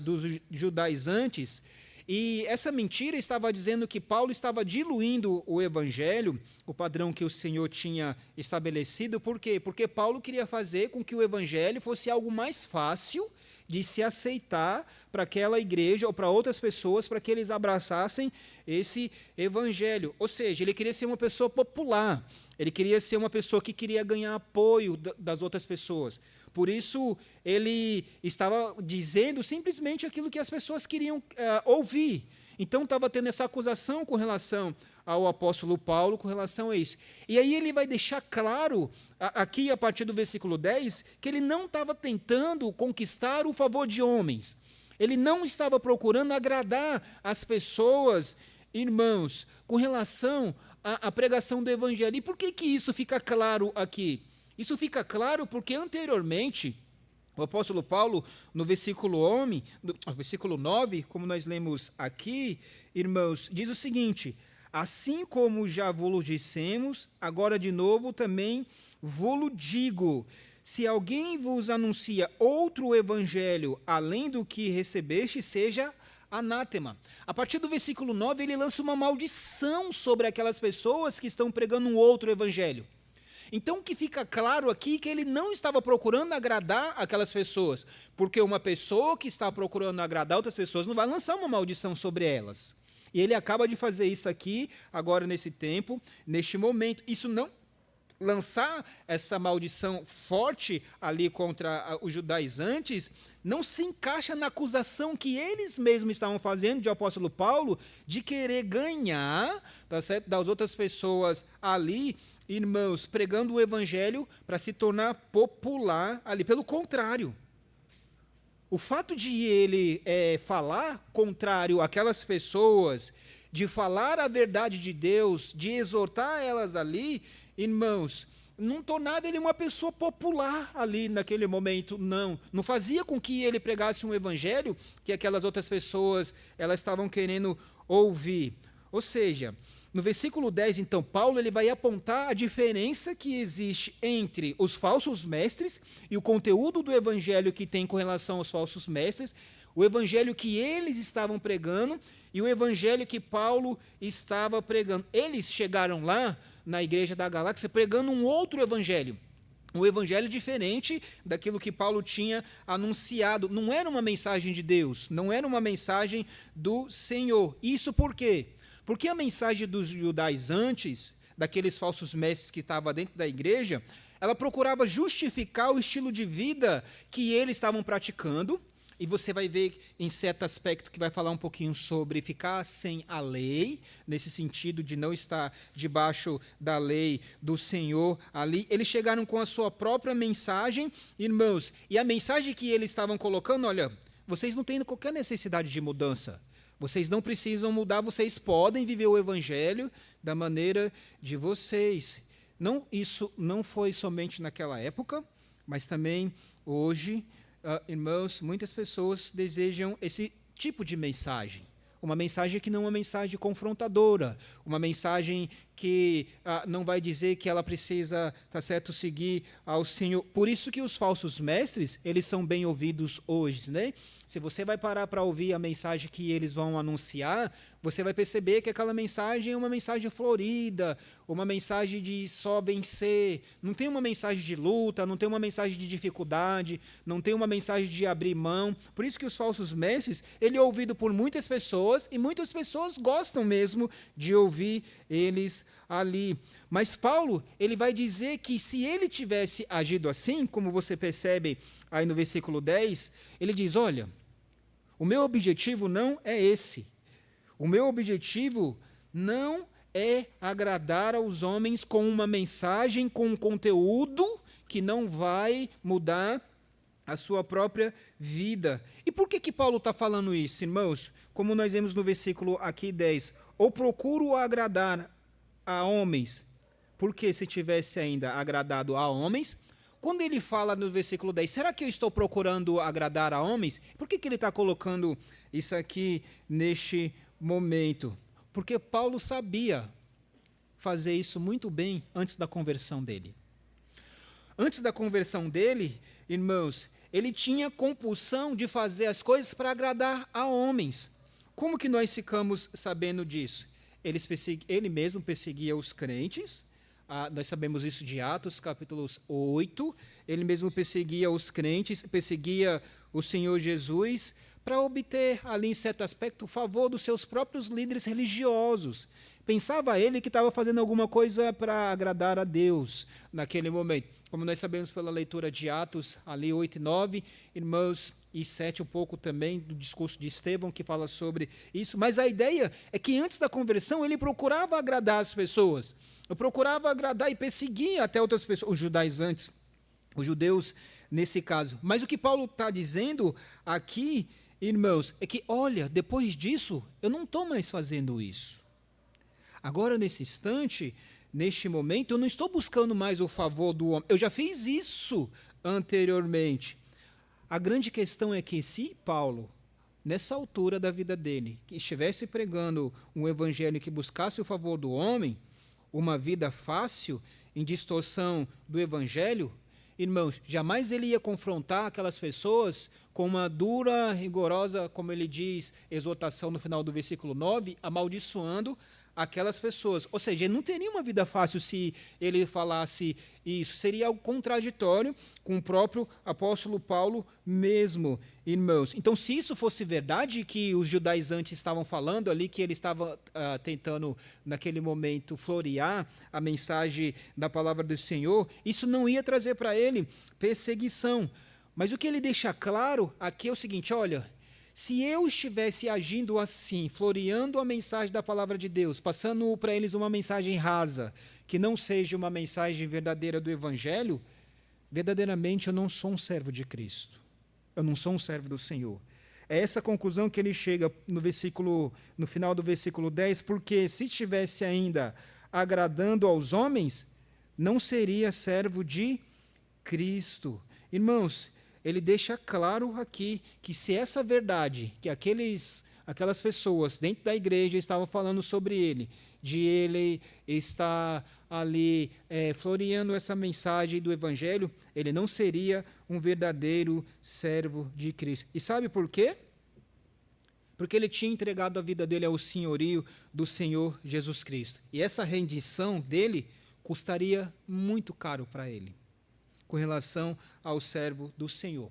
dos judaizantes. E essa mentira estava dizendo que Paulo estava diluindo o evangelho, o padrão que o Senhor tinha estabelecido. Por quê? Porque Paulo queria fazer com que o evangelho fosse algo mais fácil de se aceitar para aquela igreja ou para outras pessoas, para que eles abraçassem esse evangelho. Ou seja, ele queria ser uma pessoa popular, ele queria ser uma pessoa que queria ganhar apoio das outras pessoas. Por isso, ele estava dizendo simplesmente aquilo que as pessoas queriam ouvir. Então, estava tendo essa acusação com relação ao apóstolo Paulo, com relação a isso. E aí ele vai deixar claro, aqui a partir do versículo 10, que ele não estava tentando conquistar o favor de homens. Ele não estava procurando agradar as pessoas, irmãos, com relação à pregação do evangelho. E por que isso fica claro aqui? Isso fica claro porque anteriormente, o apóstolo Paulo, no versículo 9, como nós lemos aqui, irmãos, diz o seguinte, assim como já vos dissemos, agora de novo também vos digo, se alguém vos anuncia outro evangelho além do que recebeste, seja anátema. A partir do versículo 9, ele lança uma maldição sobre aquelas pessoas que estão pregando um outro evangelho. Então, o que fica claro aqui é que ele não estava procurando agradar aquelas pessoas, porque uma pessoa que está procurando agradar outras pessoas não vai lançar uma maldição sobre elas. E ele acaba de fazer isso aqui, agora nesse tempo, neste momento. Isso não lançar essa maldição forte ali contra os judaizantes, não se encaixa na acusação que eles mesmos estavam fazendo de apóstolo Paulo, de querer ganhar, tá certo, das outras pessoas ali, irmãos, pregando o evangelho para se tornar popular ali. Pelo contrário, o fato de ele falar contrário àquelas pessoas, de falar a verdade de Deus, de exortar elas ali, irmãos, não tornava ele uma pessoa popular ali naquele momento, não fazia com que ele pregasse um evangelho que aquelas outras pessoas elas estavam querendo ouvir. Ou seja, no versículo 10, então, Paulo ele vai apontar a diferença que existe entre os falsos mestres e o conteúdo do evangelho que tem com relação aos falsos mestres, o evangelho que eles estavam pregando e o evangelho que Paulo estava pregando. Eles chegaram lá na igreja da Galácia pregando um outro evangelho, um evangelho diferente daquilo que Paulo tinha anunciado. Não era uma mensagem de Deus, não era uma mensagem do Senhor. Isso por quê? Porque a mensagem dos judaizantes, daqueles falsos mestres que estavam dentro da igreja, ela procurava justificar o estilo de vida que eles estavam praticando, e você vai ver em certo aspecto que vai falar um pouquinho sobre ficar sem a lei, nesse sentido de não estar debaixo da lei do Senhor ali. Eles chegaram com a sua própria mensagem, irmãos, e a mensagem que eles estavam colocando, olha, vocês não têm qualquer necessidade de mudança. Vocês não precisam mudar, vocês podem viver o evangelho da maneira de vocês. Não, isso não foi somente naquela época, mas também hoje, irmãos, muitas pessoas desejam esse tipo de mensagem. Uma mensagem que não é uma mensagem confrontadora, uma mensagem que não vai dizer que ela precisa, tá certo, seguir ao Senhor. Por isso que os falsos mestres, eles são bem ouvidos hoje, né? Se você vai parar para ouvir a mensagem que eles vão anunciar, você vai perceber que aquela mensagem é uma mensagem florida, uma mensagem de só vencer. Não tem uma mensagem de luta, não tem uma mensagem de dificuldade, não tem uma mensagem de abrir mão. Por isso que os falsos mestres, ele é ouvido por muitas pessoas e muitas pessoas gostam mesmo de ouvir eles ali. Mas Paulo, ele vai dizer que se ele tivesse agido assim, como você percebe aí no versículo 10, ele diz, olha, o meu objetivo não é esse. O meu objetivo não é agradar aos homens com uma mensagem, com um conteúdo que não vai mudar a sua própria vida. E por que Paulo está falando isso, irmãos? Como nós vemos no versículo aqui 10, ou procuro agradar a homens, porque se tivesse ainda agradado a homens, quando ele fala no versículo 10, será que eu estou procurando agradar a homens? Por que ele está colocando isso aqui neste momento? Porque Paulo sabia fazer isso muito bem antes da conversão dele. Antes da conversão dele, irmãos, ele tinha compulsão de fazer as coisas para agradar a homens. Como que nós ficamos sabendo disso? Ele mesmo perseguia os crentes. Nós sabemos isso de Atos, capítulo 8. Ele mesmo perseguia os crentes, perseguia o Senhor Jesus, para obter, ali em certo aspecto, o favor dos seus próprios líderes religiosos. Pensava ele que estava fazendo alguma coisa para agradar a Deus naquele momento. Como nós sabemos pela leitura de Atos, ali 8 e 9, irmãos, e 7 um pouco também do discurso de Estevão, que fala sobre isso. Mas a ideia é que antes da conversão, ele procurava agradar as pessoas. Eu procurava agradar e perseguia até outras pessoas, os judaizantes, os judeus nesse caso. Mas o que Paulo está dizendo aqui, irmãos, é que, olha, depois disso, eu não estou mais fazendo isso. Agora, nesse instante, neste momento, eu não estou buscando mais o favor do homem. Eu já fiz isso anteriormente. A grande questão é que se Paulo, nessa altura da vida dele, que estivesse pregando um evangelho que buscasse o favor do homem, uma vida fácil, em distorção do evangelho, irmãos, jamais ele ia confrontar aquelas pessoas com uma dura, rigorosa, como ele diz, exortação no final do versículo 9, amaldiçoando aquelas pessoas. Ou seja, ele não teria uma vida fácil se ele falasse isso. Seria algo contraditório com o próprio apóstolo Paulo mesmo, irmãos. Então, se isso fosse verdade, que os judaizantes estavam falando ali, que ele estava tentando, naquele momento, florear a mensagem da palavra do Senhor, isso não ia trazer para ele perseguição. Mas o que ele deixa claro aqui é o seguinte, olha, se eu estivesse agindo assim, floreando a mensagem da palavra de Deus, passando para eles uma mensagem rasa, que não seja uma mensagem verdadeira do Evangelho, verdadeiramente eu não sou um servo de Cristo. Eu não sou um servo do Senhor. É essa conclusão que ele chega no final do versículo 10, porque se estivesse ainda agradando aos homens, não seria servo de Cristo. Irmãos, ele deixa claro aqui que se essa verdade, que aquelas pessoas dentro da igreja estavam falando sobre ele, de ele estar ali floreando essa mensagem do Evangelho, ele não seria um verdadeiro servo de Cristo. E sabe por quê? Porque ele tinha entregado a vida dele ao senhorio do Senhor Jesus Cristo. E essa rendição dele custaria muito caro para ele, com relação ao servo do Senhor.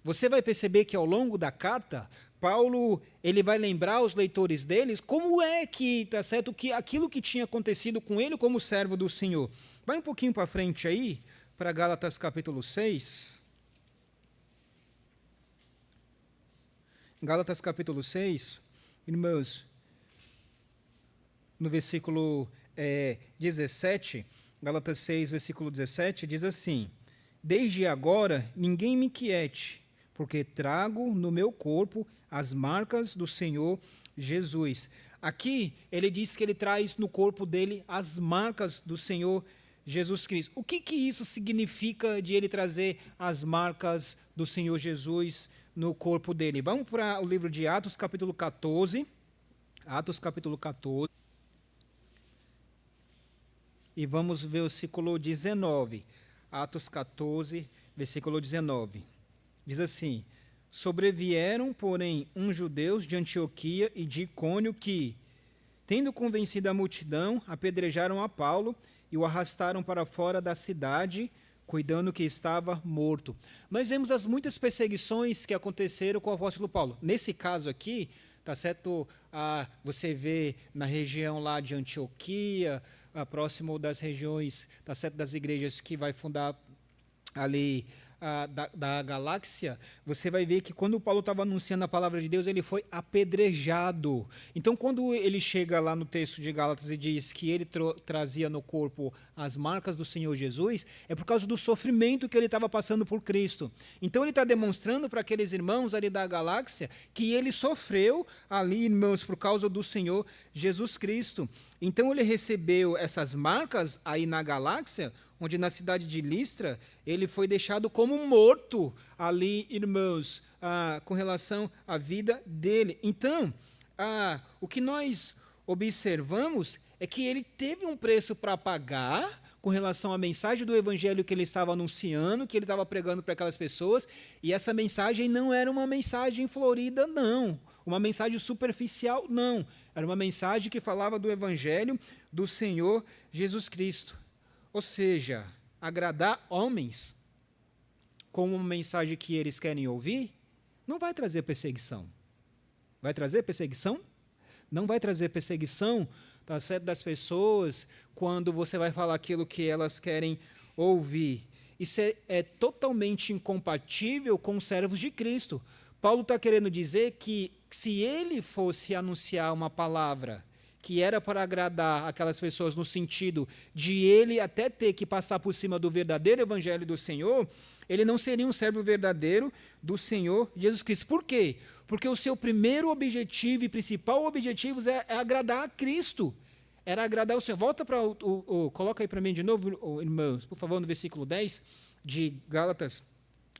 Você vai perceber que ao longo da carta, Paulo ele vai lembrar aos leitores deles como é que, tá certo, que aquilo que tinha acontecido com ele como servo do Senhor. Vai um pouquinho para frente aí, para Gálatas capítulo 6. Gálatas capítulo 6, irmãos, no versículo 17, Gálatas 6, versículo 17, diz assim: desde agora ninguém me inquiete, porque trago no meu corpo as marcas do Senhor Jesus. Aqui ele diz que ele traz no corpo dele as marcas do Senhor Jesus Cristo. O que isso significa de ele trazer as marcas do Senhor Jesus no corpo dele? Vamos para o livro de Atos, capítulo 14. Atos, capítulo 14. E vamos ver o versículo 19. Atos 14, versículo 19. Diz assim: sobrevieram, porém, uns judeus de Antioquia e de Icônio que, tendo convencido a multidão, apedrejaram a Paulo e o arrastaram para fora da cidade, cuidando que estava morto. Nós vemos as muitas perseguições que aconteceram com o apóstolo Paulo. Nesse caso aqui, tá certo? Você vê na região lá de Antioquia, próximo das regiões, tá certo, das igrejas que vai fundar ali da galáxia, você vai ver que quando o Paulo estava anunciando a palavra de Deus, ele foi apedrejado. Então, quando ele chega lá no texto de Gálatas e diz que ele trazia no corpo as marcas do Senhor Jesus, é por causa do sofrimento que ele estava passando por Cristo. Então, ele está demonstrando para aqueles irmãos ali da galáxia que ele sofreu ali, irmãos, por causa do Senhor Jesus Cristo. Então, ele recebeu essas marcas aí na galáxia, onde na cidade de Listra, ele foi deixado como morto ali, irmãos, com relação à vida dele. Então, o que nós observamos é que ele teve um preço para pagar com relação à mensagem do evangelho que ele estava anunciando, que ele estava pregando para aquelas pessoas, e essa mensagem não era uma mensagem florida, não. Uma mensagem superficial, não. Era uma mensagem que falava do evangelho do Senhor Jesus Cristo. Ou seja, agradar homens com uma mensagem que eles querem ouvir, não vai trazer perseguição. Vai trazer perseguição? Não vai trazer perseguição, tá certo, das pessoas quando você vai falar aquilo que elas querem ouvir. Isso é totalmente incompatível com os servos de Cristo. Paulo está querendo dizer que se ele fosse anunciar uma palavra que era para agradar aquelas pessoas no sentido de ele até ter que passar por cima do verdadeiro evangelho do Senhor, ele não seria um servo verdadeiro do Senhor Jesus Cristo. Por quê? Porque o seu primeiro objetivo e principal objetivo é agradar a Cristo. Era agradar o Senhor. Volta para coloca aí para mim de novo, irmãos, por favor, no versículo 10 de Gálatas,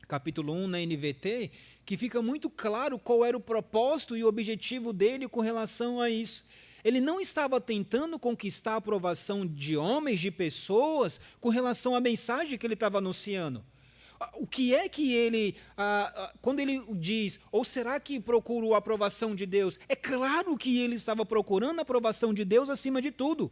capítulo 1, na NVT, que fica muito claro qual era o propósito e o objetivo dele com relação a isso. Ele não estava tentando conquistar a aprovação de homens, de pessoas, com relação à mensagem que ele estava anunciando. O que é que ele, quando ele diz, ou será que procurou a aprovação de Deus? É claro que ele estava procurando a aprovação de Deus acima de tudo.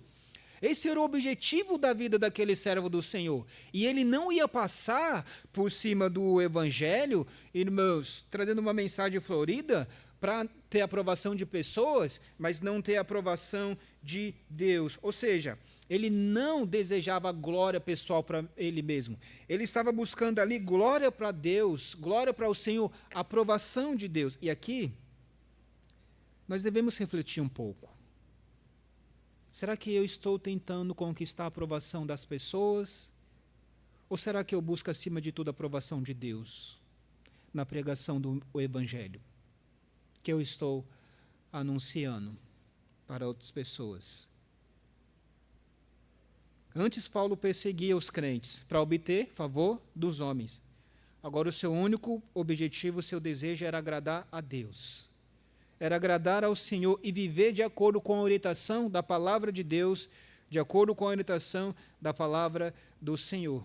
Esse era o objetivo da vida daquele servo do Senhor. E ele não ia passar por cima do evangelho, irmãos, trazendo uma mensagem florida, para ter aprovação de pessoas, mas não ter aprovação de Deus. Ou seja, ele não desejava glória pessoal para ele mesmo. Ele estava buscando ali glória para Deus, glória para o Senhor, aprovação de Deus. E aqui, nós devemos refletir um pouco. Será que eu estou tentando conquistar a aprovação das pessoas? Ou será que eu busco, acima de tudo, a aprovação de Deus na pregação do Evangelho que eu estou anunciando para outras pessoas? Antes, Paulo perseguia os crentes para obter favor dos homens. Agora, o seu único objetivo, o seu desejo era agradar a Deus. Era agradar ao Senhor e viver de acordo com a orientação da palavra de Deus, de acordo com a orientação da palavra do Senhor.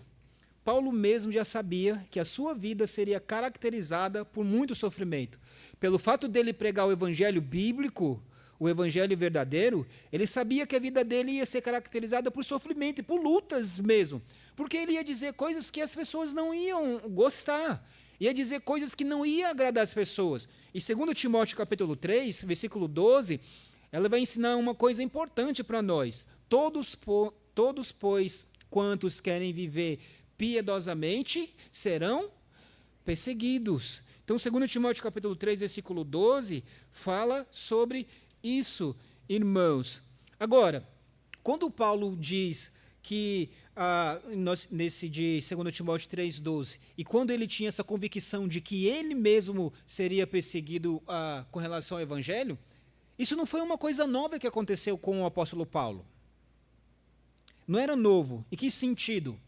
Paulo mesmo já sabia que a sua vida seria caracterizada por muito sofrimento. Pelo fato dele pregar o evangelho bíblico, o evangelho verdadeiro, ele sabia que a vida dele ia ser caracterizada por sofrimento e por lutas mesmo. Porque ele ia dizer coisas que as pessoas não iam gostar. Ia dizer coisas que não iam agradar as pessoas. E 2 Timóteo capítulo 3, versículo 12, ela vai ensinar uma coisa importante para nós. Todos, pois, quantos querem viver piedosamente serão perseguidos. Então, 2 Timóteo capítulo 3, versículo 12, fala sobre isso, irmãos. Agora, quando Paulo diz que, nesse de 2 Timóteo 3,12, e quando ele tinha essa convicção de que ele mesmo seria perseguido com relação ao Evangelho, isso não foi uma coisa nova que aconteceu com o apóstolo Paulo. Não era novo. Em que sentido?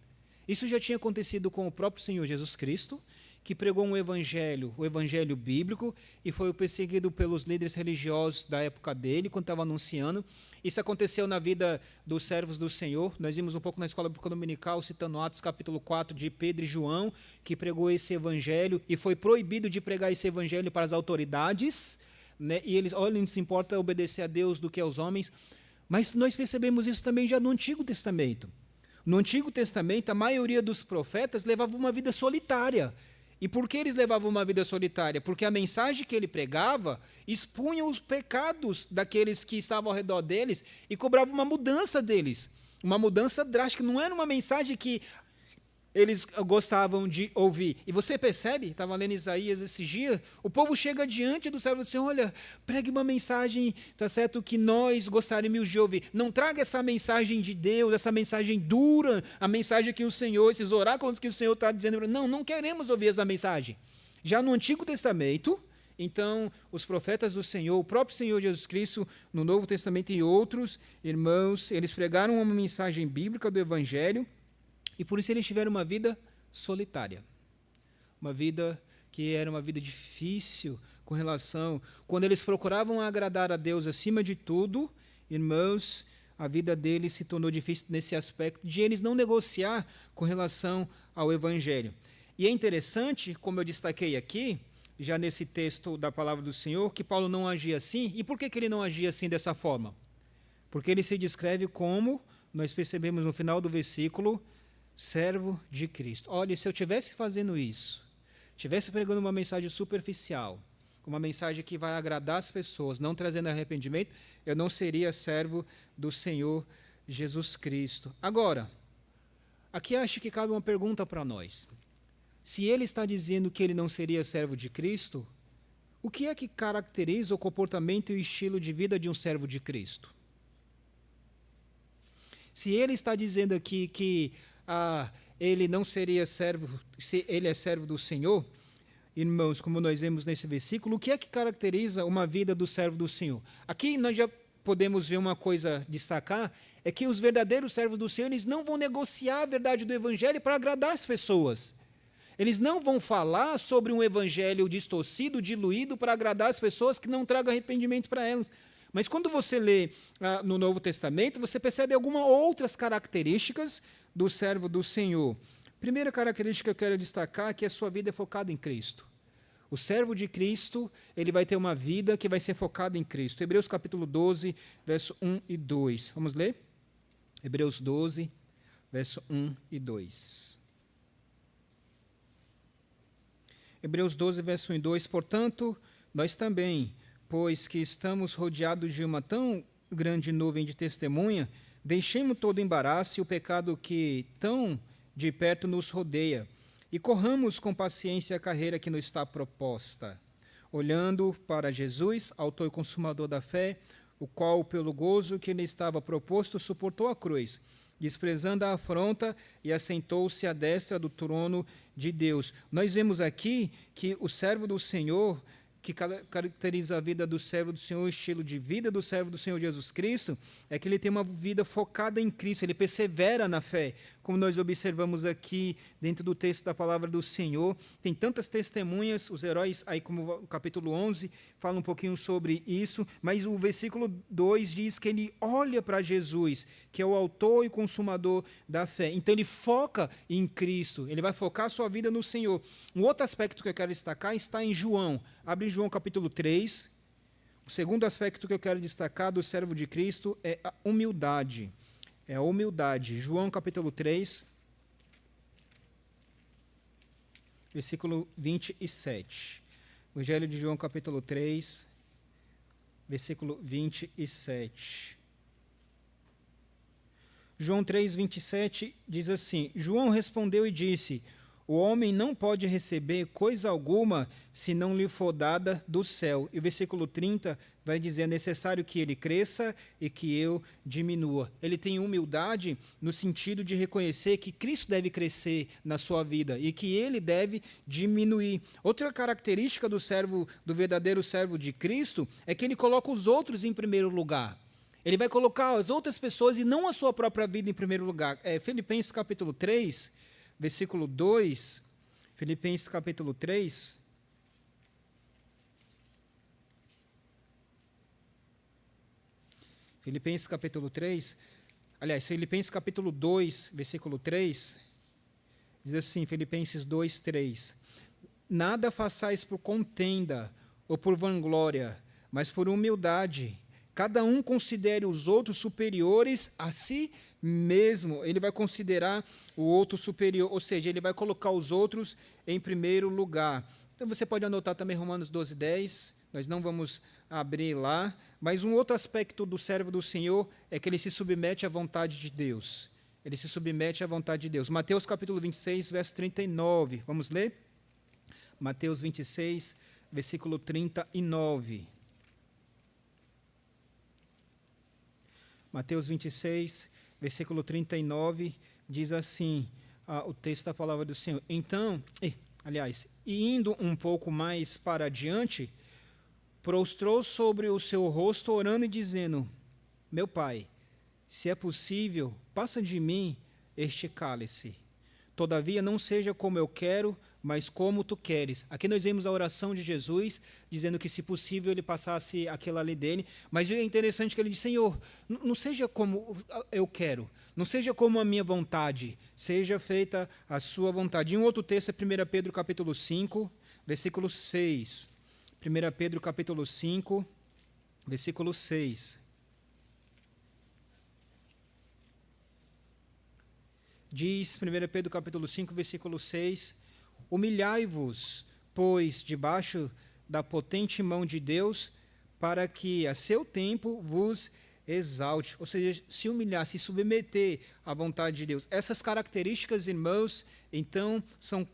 Isso já tinha acontecido com o próprio Senhor Jesus Cristo, que pregou um evangelho, o evangelho bíblico, e foi perseguido pelos líderes religiosos da época dele, quando estava anunciando. Isso aconteceu na vida dos servos do Senhor. Nós vimos um pouco na escola bíblica dominical, citando Atos capítulo 4, de Pedro e João, que pregou esse evangelho, e foi proibido de pregar esse evangelho para as autoridades, né? E eles, olha, não se importa obedecer a Deus do que aos homens. Mas nós percebemos isso também já no Antigo Testamento. No Antigo Testamento, a maioria dos profetas levava uma vida solitária. E por que eles levavam uma vida solitária? Porque a mensagem que ele pregava expunha os pecados daqueles que estavam ao redor deles e cobrava uma mudança deles. Uma mudança drástica. Não era uma mensagem que eles gostavam de ouvir. E você percebe, estava lendo Isaías esses dias, o povo chega diante do servo do Senhor, olha, pregue uma mensagem, tá certo, que nós gostaríamos de ouvir. Não traga essa mensagem de Deus, essa mensagem dura, a mensagem que o Senhor, esses oráculos que o Senhor está dizendo. Não, não queremos ouvir essa mensagem. Já no Antigo Testamento, então, os profetas do Senhor, o próprio Senhor Jesus Cristo, no Novo Testamento e outros irmãos, eles pregaram uma mensagem bíblica do Evangelho, e por isso eles tiveram uma vida solitária. Uma vida que era uma vida difícil com relação... Quando eles procuravam agradar a Deus acima de tudo, irmãos, a vida deles se tornou difícil nesse aspecto de eles não negociar com relação ao Evangelho. E é interessante, como eu destaquei aqui, já nesse texto da palavra do Senhor, que Paulo não agia assim. E por que ele não agia assim dessa forma? Porque ele se descreve como, nós percebemos no final do versículo, servo de Cristo. Olha, se eu estivesse fazendo isso, estivesse pregando uma mensagem superficial, uma mensagem que vai agradar as pessoas, não trazendo arrependimento, eu não seria servo do Senhor Jesus Cristo. Agora, aqui acho que cabe uma pergunta para nós. Se ele está dizendo que ele não seria servo de Cristo, o que é que caracteriza o comportamento e o estilo de vida de um servo de Cristo? Se ele está dizendo aqui que ele não seria servo, se ele é servo do Senhor, irmãos, como nós vemos nesse versículo, o que é que caracteriza uma vida do servo do Senhor? Aqui nós já podemos ver uma coisa, destacar, é que os verdadeiros servos do Senhor, eles não vão negociar a verdade do Evangelho para agradar as pessoas. Eles não vão falar sobre um Evangelho distorcido, diluído, para agradar as pessoas que não tragam arrependimento para elas. Mas quando você lê no Novo Testamento, você percebe algumas outras características do servo do Senhor. Primeira característica que eu quero destacar é que a sua vida é focada em Cristo. O servo de Cristo, ele vai ter uma vida que vai ser focada em Cristo. Hebreus capítulo 12, verso 1 e 2. Vamos ler? Hebreus 12, verso 1 e 2. Hebreus 12, verso 1 e 2. Portanto, nós também, pois que estamos rodeados de uma tão grande nuvem de testemunha, deixemos todo o embaraço e o pecado que tão de perto nos rodeia, e corramos com paciência a carreira que nos está proposta, olhando para Jesus, autor e consumador da fé, o qual, pelo gozo que lhe estava proposto, suportou a cruz, desprezando a afronta, e assentou-se à destra do trono de Deus. Nós vemos aqui que o servo do Senhor, que caracteriza a vida do servo do Senhor, o estilo de vida do servo do Senhor Jesus Cristo, é que ele tem uma vida focada em Cristo, ele persevera na fé, como nós observamos aqui dentro do texto da palavra do Senhor. Tem tantas testemunhas, os heróis, aí como o capítulo 11, fala um pouquinho sobre isso, mas o versículo 2 diz que ele olha para Jesus, que é o autor e consumador da fé. Então ele foca em Cristo, ele vai focar a sua vida no Senhor. Um outro aspecto que eu quero destacar está em João. Abre João capítulo 3. O segundo aspecto que eu quero destacar do servo de Cristo é a humildade. É a humildade. João capítulo 3, versículo 27. Evangelho de João capítulo 3, versículo 27. João 3,27 diz assim: João respondeu e disse: o homem não pode receber coisa alguma se não lhe for dada do céu. E o versículo 30 vai dizer: é necessário que ele cresça e que eu diminua. Ele tem humildade no sentido de reconhecer que Cristo deve crescer na sua vida e que ele deve diminuir. Outra característica do verdadeiro servo de Cristo é que ele coloca os outros em primeiro lugar. Ele vai colocar as outras pessoas e não a sua própria vida em primeiro lugar. Filipenses capítulo 3, versículo 2, Filipenses capítulo 3. Filipenses capítulo 3, aliás, Filipenses capítulo 2, versículo 3, diz assim, Filipenses 2, 3. Nada façais por contenda ou por vanglória, mas por humildade. Cada um considere os outros superiores a si mesmo. Ele vai considerar o outro superior, ou seja, ele vai colocar os outros em primeiro lugar. Então você pode anotar também Romanos 12, 10, nós não vamos abrir lá, mas um outro aspecto do servo do Senhor é que ele se submete à vontade de Deus. Ele se submete à vontade de Deus. Mateus capítulo 26, verso 39, vamos ler? Mateus 26, versículo 39. Mateus 26, versículo 39, diz assim, o texto da palavra do Senhor. Então, e indo um pouco mais para adiante, prostrou sobre o seu rosto, orando e dizendo: meu Pai, se é possível, passa de mim este cálice. Todavia, não seja como eu quero, mas como tu queres. Aqui nós vemos a oração de Jesus, dizendo que, se possível, ele passasse aquilo ali dele. Mas é interessante que ele diz: Senhor, não seja como eu quero, não seja como a minha vontade, seja feita a sua vontade. E um outro texto é 1 Pedro capítulo 5, versículo 6. 1 Pedro capítulo 5, versículo 6. Diz 1 Pedro capítulo 5, versículo 6: humilhai-vos, pois, debaixo da potente mão de Deus, para que a seu tempo vos exalte. Ou seja, se humilhar, se submeter à vontade de Deus. Essas características, irmãos, então, são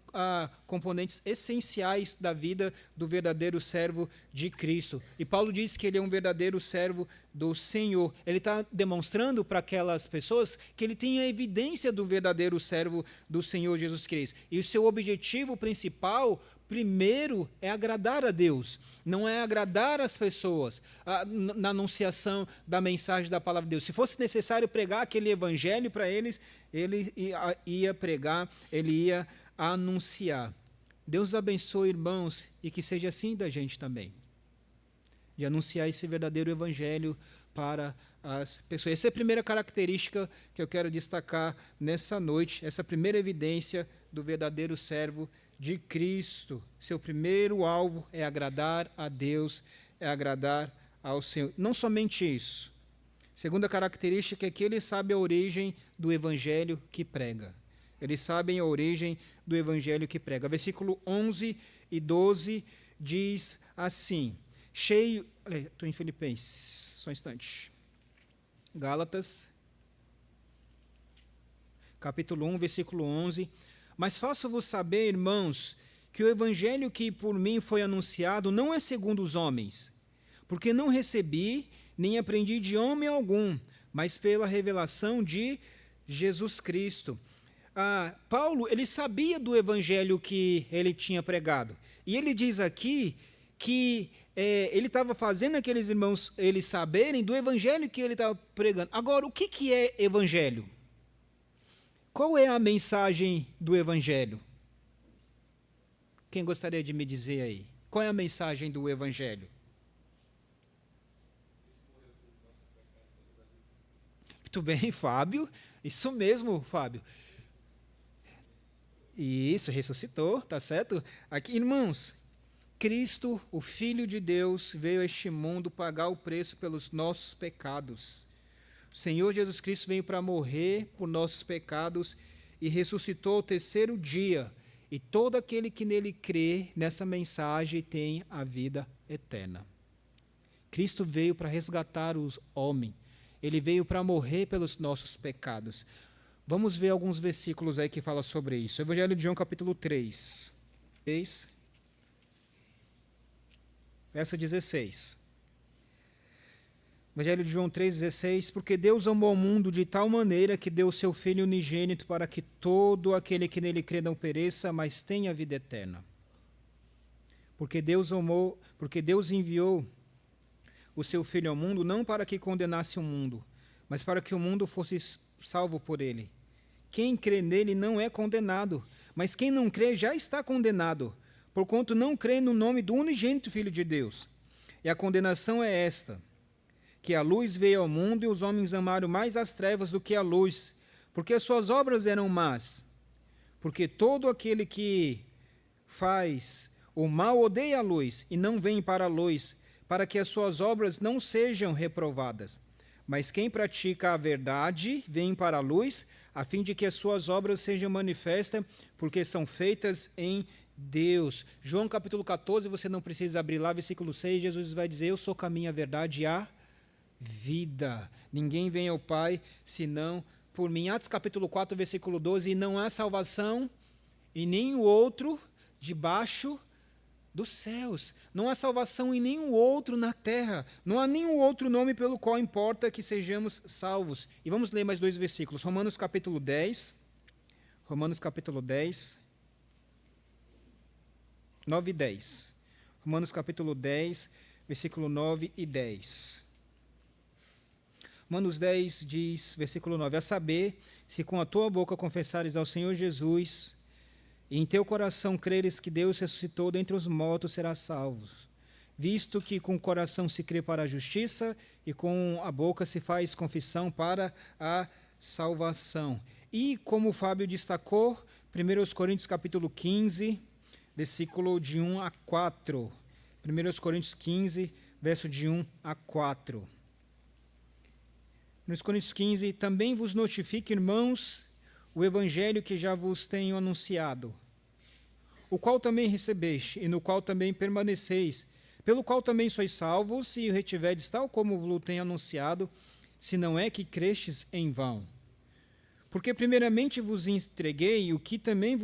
componentes essenciais da vida do verdadeiro servo de Cristo. E Paulo diz que ele é um verdadeiro servo do Senhor. Ele está demonstrando para aquelas pessoas que ele tem a evidência do verdadeiro servo do Senhor Jesus Cristo. E o seu objetivo principal, primeiro, é agradar a Deus, não é agradar as pessoas na anunciação da mensagem da palavra de Deus. Se fosse necessário pregar aquele evangelho para eles, ele ia pregar, ele ia anunciar. Deus abençoe, irmãos, e que seja assim da gente também, de anunciar esse verdadeiro evangelho para as pessoas. Essa é a primeira característica que eu quero destacar nessa noite, essa primeira evidência do verdadeiro servo de Cristo. Seu primeiro alvo é agradar a Deus, é agradar ao Senhor. Não somente isso. Segunda característica é que ele sabe a origem do evangelho que prega. Eles sabem a origem do evangelho que prega. Versículo 11 e 12 diz assim, estou em Filipenses, só um instante. Gálatas, capítulo 1, versículo 11. Mas faço-vos saber, irmãos, que o evangelho que por mim foi anunciado não é segundo os homens, porque não recebi nem aprendi de homem algum, mas pela revelação de Jesus Cristo. Paulo, ele sabia do evangelho que ele tinha pregado. E ele diz aqui que ele estava fazendo aqueles irmãos eles saberem do evangelho que ele estava pregando. Agora, o que é evangelho? Qual é a mensagem do evangelho? Quem gostaria de me dizer aí? Qual é a mensagem do evangelho? Muito bem, Fábio. Isso mesmo, Fábio. Isso, ressuscitou, tá certo? Aqui, irmãos, Cristo, o Filho de Deus, veio a este mundo pagar o preço pelos nossos pecados. O Senhor Jesus Cristo veio para morrer por nossos pecados e ressuscitou ao terceiro dia. E todo aquele que nele crê, nessa mensagem, tem a vida eterna. Cristo veio para resgatar os homens. Ele veio para morrer pelos nossos pecados. Vamos ver alguns versículos aí que falam sobre isso. Evangelho de João, capítulo 3. Verso 16. Evangelho de João 3,16, porque Deus amou o mundo de tal maneira que deu o seu Filho unigênito para que todo aquele que nele crê não pereça, mas tenha vida eterna. Porque Deus enviou o seu Filho ao mundo não para que condenasse o mundo, mas para que o mundo fosse salvo por ele. Quem crê nele não é condenado, mas quem não crê já está condenado, porquanto não crê no nome do unigênito Filho de Deus. E a condenação é esta, que a luz veio ao mundo e os homens amaram mais as trevas do que a luz, porque as suas obras eram más. Porque todo aquele que faz o mal odeia a luz e não vem para a luz, para que as suas obras não sejam reprovadas. Mas quem pratica a verdade vem para a luz, a fim de que as suas obras sejam manifestas, porque são feitas em Deus. João capítulo 14, você não precisa abrir lá, versículo 6, Jesus vai dizer, eu sou o caminho, a verdade e a vida. Ninguém vem ao Pai senão por mim. Atos capítulo 4, versículo 12, e não há salvação em nenhum outro debaixo dos céus. Não há salvação em nenhum outro na terra. Não há nenhum outro nome pelo qual importa que sejamos salvos. E vamos ler mais 2 versículos. Romanos capítulo 10. Romanos capítulo 10. 9 e 10. Romanos capítulo 10, versículo 9 e 10. Romanos 10 diz, versículo 9, a saber, se com a tua boca confessares ao Senhor Jesus, e em teu coração creres que Deus ressuscitou dentre os mortos, serás salvo. Visto que com o coração se crê para a justiça, e com a boca se faz confissão para a salvação. E como o Fábio destacou, 1 Coríntios capítulo 15, versículo de 1 a 4. 1 Coríntios 15, verso de 1 a 4. 1 Coríntios 15, também vos notifico, irmãos, o evangelho que já vos tenho anunciado, o qual também recebeste, e no qual também permaneceis, pelo qual também sois salvos, se o retiverdes tal como vos tenho anunciado, se não é que crestes em vão. Porque primeiramente vos entreguei o que também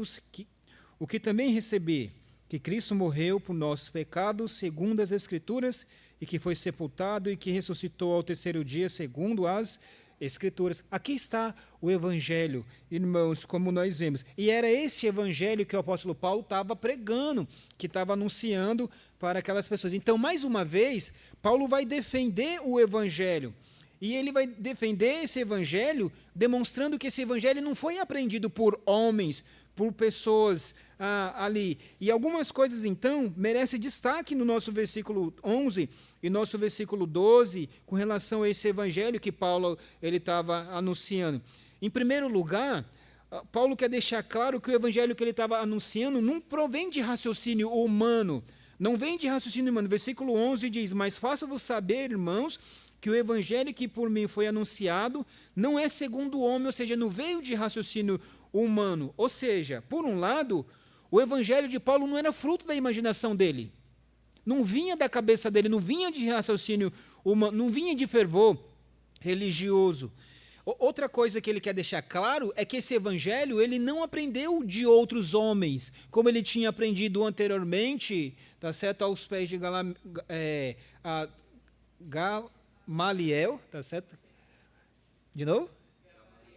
recebi, que Cristo morreu por nossos pecados, segundo as Escrituras, e que foi sepultado e que ressuscitou ao terceiro dia, segundo as Escrituras. Aqui está o Evangelho, irmãos, como nós vemos. E era esse Evangelho que o apóstolo Paulo estava pregando, que estava anunciando para aquelas pessoas. Então, mais uma vez, Paulo vai defender o Evangelho. E ele vai defender esse Evangelho, demonstrando que esse Evangelho não foi aprendido por homens, por pessoas ali. E algumas coisas, então, merecem destaque no nosso versículo 11 e nosso versículo 12, com relação a esse evangelho que Paulo estava anunciando. Em primeiro lugar, Paulo quer deixar claro que o evangelho que ele estava anunciando não provém de raciocínio humano, não vem de raciocínio humano. Versículo 11 diz, mas faço-vos saber, irmãos, que o evangelho que por mim foi anunciado não é segundo o homem, ou seja, não veio de raciocínio humano. Ou seja, por um lado, o evangelho de Paulo não era fruto da imaginação dele, não vinha da cabeça dele, não vinha de raciocínio humano, não vinha de fervor religioso. Outra coisa que ele quer deixar claro é que esse evangelho ele não aprendeu de outros homens, como ele tinha aprendido anteriormente, tá certo, aos pés de Gamaliel, tá certo? De novo?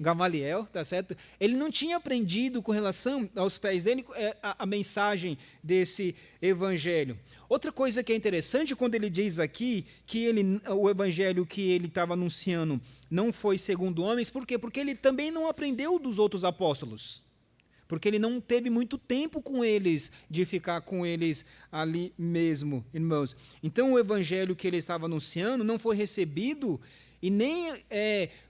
Gamaliel, tá certo? Ele não tinha aprendido com relação aos pés dele a mensagem desse evangelho. Outra coisa que é interessante quando ele diz aqui que o evangelho que ele estava anunciando não foi segundo homens, por quê? Porque ele também não aprendeu dos outros apóstolos. Porque ele não teve muito tempo com eles, de ficar com eles ali mesmo, irmãos. Então o evangelho que ele estava anunciando não foi recebido e nem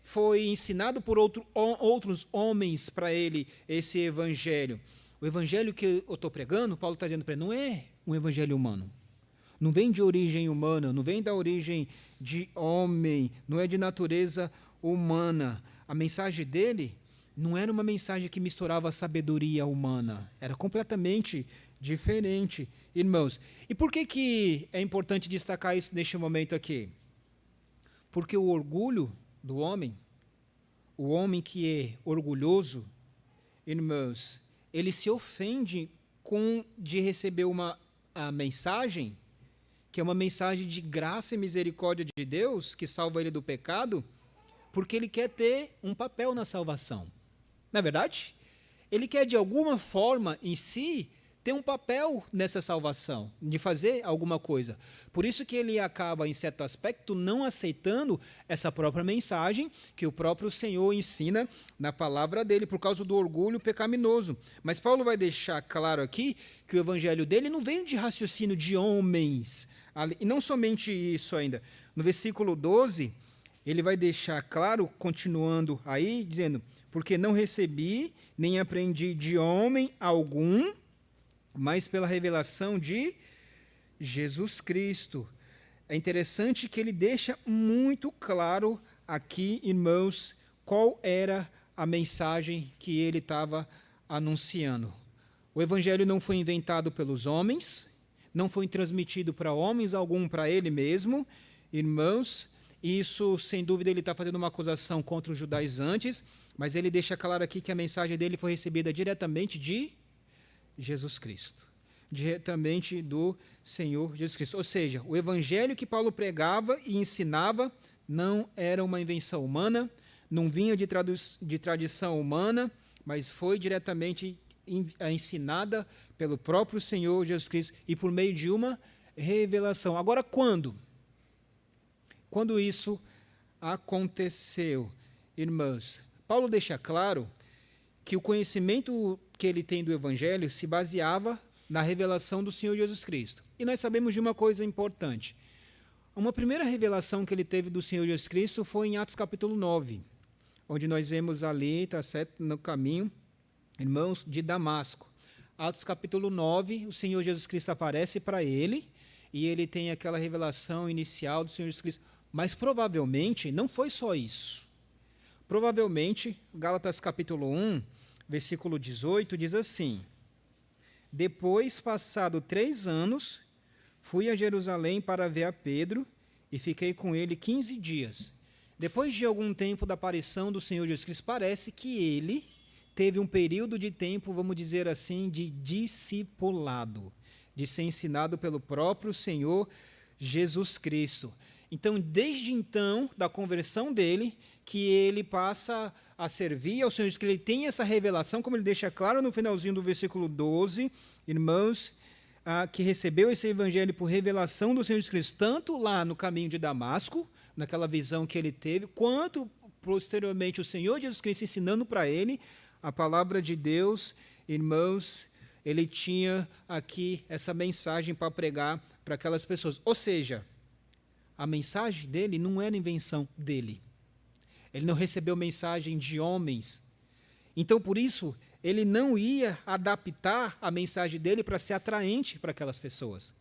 foi ensinado por outros homens para ele, esse evangelho. O evangelho que eu estou pregando, Paulo está dizendo para ele, não é um evangelho humano. Não vem de origem humana, não vem da origem de homem, não é de natureza humana. A mensagem dele não era uma mensagem que misturava a sabedoria humana. Era completamente diferente, irmãos. E por que é importante destacar isso neste momento aqui? Porque o orgulho do homem, o homem que é orgulhoso, irmãos, ele se ofende de receber a mensagem, que é uma mensagem de graça e misericórdia de Deus, que salva ele do pecado, porque ele quer ter um papel na salvação. Não é verdade? Ele quer, de alguma forma, em si, ter um papel nessa salvação, de fazer alguma coisa. Por isso que ele acaba, em certo aspecto, não aceitando essa própria mensagem que o próprio Senhor ensina na palavra dele, por causa do orgulho pecaminoso. Mas Paulo vai deixar claro aqui que o evangelho dele não vem de raciocínio de homens. E não somente isso ainda. No versículo 12, ele vai deixar claro, continuando aí, dizendo: porque não recebi, nem aprendi de homem algum, mas pela revelação de Jesus Cristo. É interessante que ele deixa muito claro aqui, irmãos, qual era a mensagem que ele estava anunciando. O evangelho não foi inventado pelos homens, não foi transmitido para homens algum, para ele mesmo, irmãos. Isso, sem dúvida, ele está fazendo uma acusação contra os judaizantes, mas ele deixa claro aqui que a mensagem dele foi recebida diretamente de Jesus Cristo, diretamente do Senhor Jesus Cristo. Ou seja, o evangelho que Paulo pregava e ensinava não era uma invenção humana, não vinha de tradição humana, mas foi diretamente ensinada pelo próprio Senhor Jesus Cristo e por meio de uma revelação. Agora, quando isso aconteceu, irmãos? Paulo deixa claro que o conhecimento que ele tem do Evangelho se baseava na revelação do Senhor Jesus Cristo. E nós sabemos de uma coisa importante. Uma primeira revelação que ele teve do Senhor Jesus Cristo foi em Atos capítulo 9, onde nós vemos ali, está certo, no caminho, irmãos, de Damasco. Atos capítulo 9, o Senhor Jesus Cristo aparece para ele, e ele tem aquela revelação inicial do Senhor Jesus Cristo. Mas provavelmente não foi só isso. Provavelmente, Gálatas capítulo 1, versículo 18, diz assim: depois, passado 3 anos, fui a Jerusalém para ver a Pedro e fiquei com ele 15 dias. Depois de algum tempo da aparição do Senhor Jesus Cristo, parece que ele teve um período de tempo, vamos dizer assim, de discipulado, de ser ensinado pelo próprio Senhor Jesus Cristo. Então, desde então, da conversão dele, que ele passa a servir ao Senhor Jesus Cristo, ele tem essa revelação, como ele deixa claro no finalzinho do versículo 12, irmãos, que recebeu esse evangelho por revelação do Senhor Jesus Cristo, tanto lá no caminho de Damasco, naquela visão que ele teve, quanto posteriormente o Senhor Jesus Cristo ensinando para ele a palavra de Deus. Irmãos, ele tinha aqui essa mensagem para pregar para aquelas pessoas. Ou seja, a mensagem dele não era invenção dele. Ele não recebeu mensagem de homens. Então, por isso, ele não ia adaptar a mensagem dele para ser atraente para aquelas pessoas.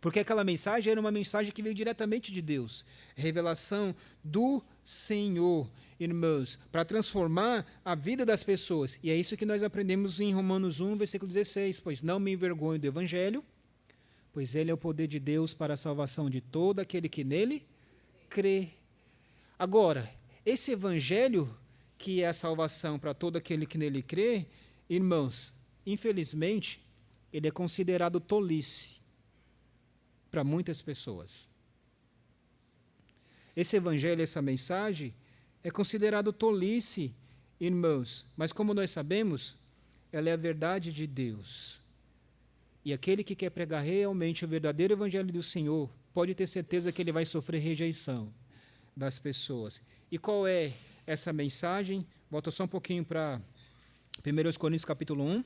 Porque aquela mensagem era uma mensagem que veio diretamente de Deus. Revelação do Senhor, irmãos, para transformar a vida das pessoas. E é isso que nós aprendemos em Romanos 1, versículo 16. Pois não me envergonho do evangelho, pois ele é o poder de Deus para a salvação de todo aquele que nele crê. Agora, esse evangelho, que é a salvação para todo aquele que nele crê, irmãos, infelizmente, ele é considerado tolice para muitas pessoas. Esse evangelho, essa mensagem, é considerado tolice, irmãos, mas como nós sabemos, ela é a verdade de Deus. E aquele que quer pregar realmente o verdadeiro evangelho do Senhor, pode ter certeza que ele vai sofrer rejeição das pessoas. E qual é essa mensagem? Volta só um pouquinho para 1 Coríntios capítulo 1.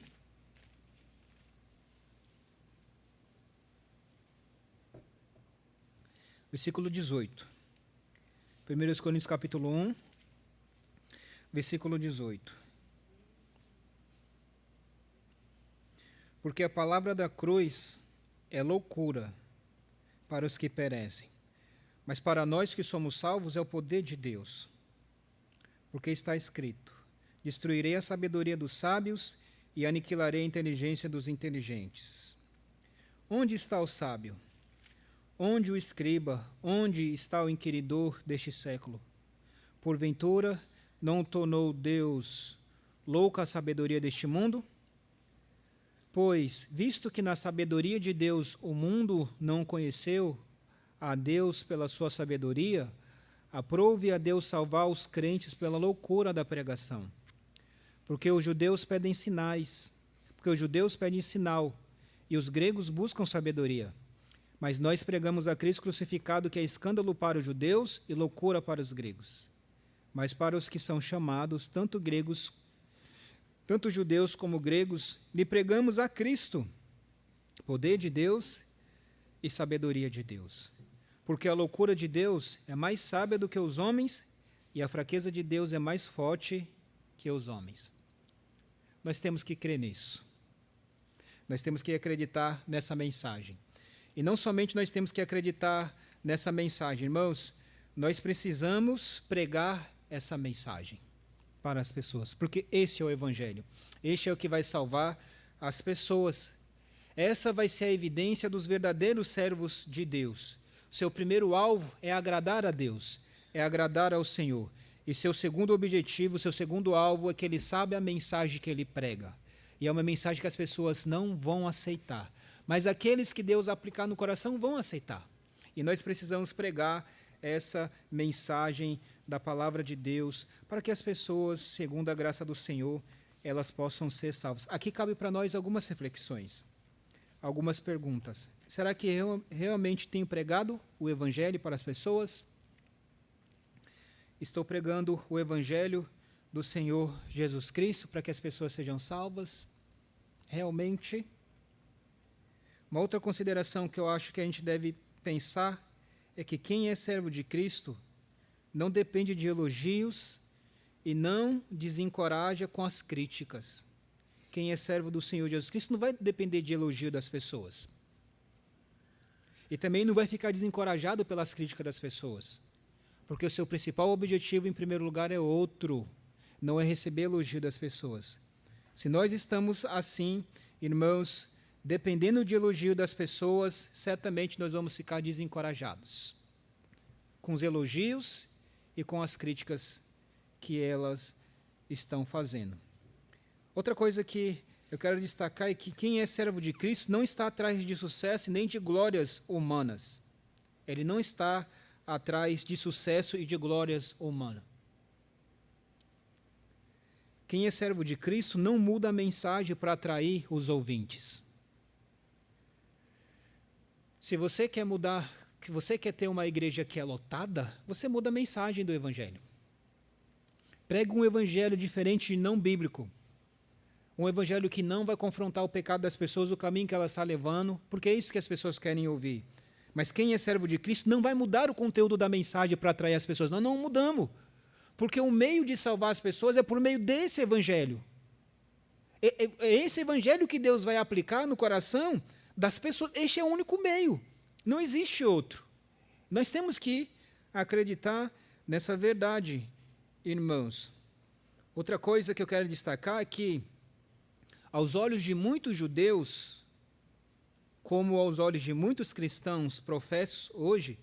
Versículo 18. 1 Coríntios capítulo 1, versículo 18. Porque a palavra da cruz é loucura para os que perecem, mas para nós que somos salvos é o poder de Deus. Porque está escrito: destruirei a sabedoria dos sábios e aniquilarei a inteligência dos inteligentes. Onde está o sábio? Onde o escriba? Onde está o inquiridor deste século? Porventura, não tornou Deus louca a sabedoria deste mundo? Pois, visto que na sabedoria de Deus o mundo não conheceu a Deus pela sua sabedoria, aprove a Deus salvar os crentes pela loucura da pregação. Porque os judeus pedem sinais, sinal, e os gregos buscam sabedoria. Mas nós pregamos a Cristo crucificado, que é escândalo para os judeus e loucura para os gregos. Mas para os que são chamados, tanto judeus como gregos, lhe pregamos a Cristo, poder de Deus e sabedoria de Deus. Porque a loucura de Deus é mais sábia do que os homens, e a fraqueza de Deus é mais forte que os homens. Nós temos que crer nisso. Nós temos que acreditar nessa mensagem. E não somente nós temos que acreditar nessa mensagem, irmãos, nós precisamos pregar essa mensagem para as pessoas, porque esse é o Evangelho. Este é o que vai salvar as pessoas. Essa vai ser a evidência dos verdadeiros servos de Deus. Seu primeiro alvo é agradar a Deus, é agradar ao Senhor. E seu segundo objetivo, seu segundo alvo é que ele sabe a mensagem que ele prega. E é uma mensagem que as pessoas não vão aceitar. Mas aqueles que Deus aplicar no coração vão aceitar. E nós precisamos pregar essa mensagem da palavra de Deus para que as pessoas, segundo a graça do Senhor, elas possam ser salvas. Aqui cabe para nós algumas reflexões, algumas perguntas. Será que eu realmente tenho pregado o Evangelho para as pessoas? Estou pregando o Evangelho do Senhor Jesus Cristo para que as pessoas sejam salvas? Realmente? Uma outra consideração que eu acho que a gente deve pensar é que quem é servo de Cristo não depende de elogios e não desencoraja com as críticas. Quem é servo do Senhor Jesus Cristo não vai depender de elogio das pessoas. E também não vai ficar desencorajado pelas críticas das pessoas. Porque o seu principal objetivo, em primeiro lugar, é outro. Não é receber elogio das pessoas. Se nós estamos assim, irmãos, dependendo de elogio das pessoas, certamente nós vamos ficar desencorajados com os elogios e com as críticas que elas estão fazendo. Outra coisa que eu quero destacar é que quem é servo de Cristo não está atrás de sucesso nem de glórias humanas. Ele não está atrás de sucesso e de glórias humanas. Quem é servo de Cristo não muda a mensagem para atrair os ouvintes. Se você quer mudar, que você quer ter uma igreja que é lotada, você muda a mensagem do Evangelho. Prega um Evangelho diferente e não bíblico. Um Evangelho que não vai confrontar o pecado das pessoas, o caminho que elas estão levando, porque é isso que as pessoas querem ouvir. Mas quem é servo de Cristo não vai mudar o conteúdo da mensagem para atrair as pessoas. Nós não mudamos. Porque o meio de salvar as pessoas é por meio desse Evangelho. É esse Evangelho que Deus vai aplicar no coração das pessoas. Este é o único meio. Não existe outro. Nós temos que acreditar nessa verdade, irmãos. Outra coisa que eu quero destacar é que, aos olhos de muitos judeus, como aos olhos de muitos cristãos professos hoje,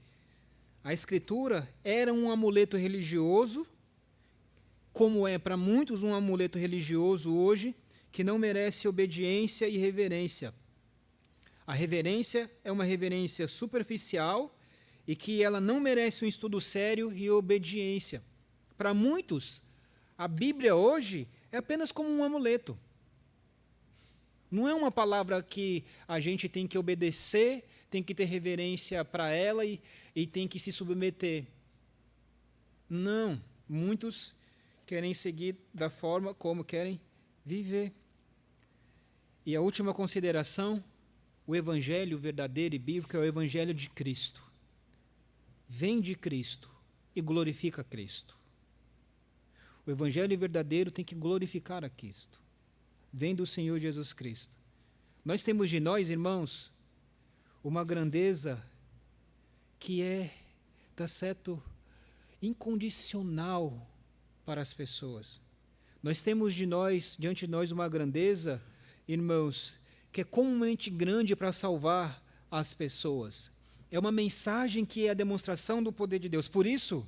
a Escritura era um amuleto religioso, como é para muitos um amuleto religioso hoje, que não merece obediência e reverência. A reverência é uma reverência superficial e que ela não merece um estudo sério e obediência. Para muitos, a Bíblia hoje é apenas como um amuleto. Não é uma palavra que a gente tem que obedecer, tem que ter reverência para ela e tem que se submeter. Não, muitos querem seguir da forma como querem viver. E a última consideração, o Evangelho verdadeiro e bíblico é o Evangelho de Cristo. Vem de Cristo e glorifica Cristo. O Evangelho verdadeiro tem que glorificar a Cristo. Vem do Senhor Jesus Cristo. Nós temos de nós, irmãos, uma grandeza que é, tá certo, incondicional para as pessoas. Nós temos diante de nós uma grandeza, irmãos, que é comumente grande para salvar as pessoas. É uma mensagem que é a demonstração do poder de Deus. Por isso,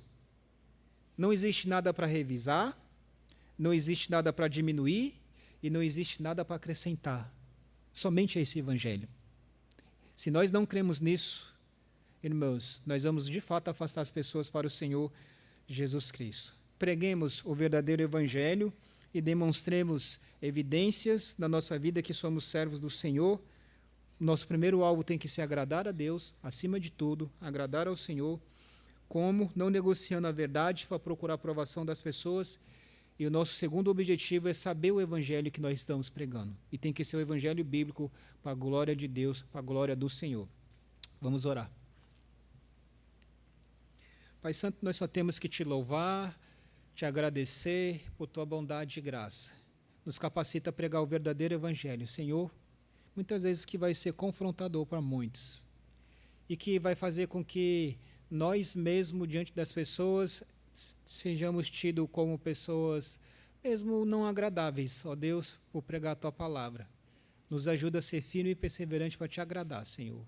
Não existe nada para revisar, não existe nada para diminuir e não existe nada para acrescentar. Somente esse evangelho. Se nós não cremos nisso, irmãos, nós vamos de fato afastar as pessoas para o Senhor Jesus Cristo. Preguemos o verdadeiro evangelho e demonstremos evidências na nossa vida que somos servos do Senhor. Nosso primeiro alvo tem que ser agradar a Deus, acima de tudo, agradar ao Senhor, como não negociando a verdade para procurar a aprovação das pessoas. E o nosso segundo objetivo é saber o evangelho que nós estamos pregando. E tem que ser o evangelho bíblico para a glória de Deus, para a glória do Senhor. Vamos orar. Pai Santo, nós só temos que te louvar, te agradecer por tua bondade e graça. Nos capacita a pregar o verdadeiro evangelho, Senhor, muitas vezes que vai ser confrontador para muitos. E que vai fazer com que nós mesmos, diante das pessoas, sejamos tidos como pessoas mesmo não agradáveis, ó Deus, por pregar a tua palavra. Nos ajuda a ser firme e perseverante para te agradar, Senhor,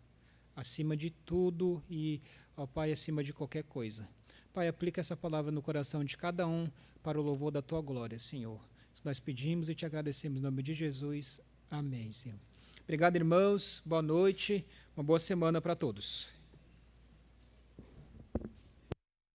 acima de tudo e, ó Pai, acima de qualquer coisa. Pai, aplica essa palavra no coração de cada um para o louvor da tua glória, Senhor. Nós pedimos e te agradecemos em nome de Jesus. Amém, Senhor. Obrigado, irmãos. Boa noite. Uma boa semana para todos.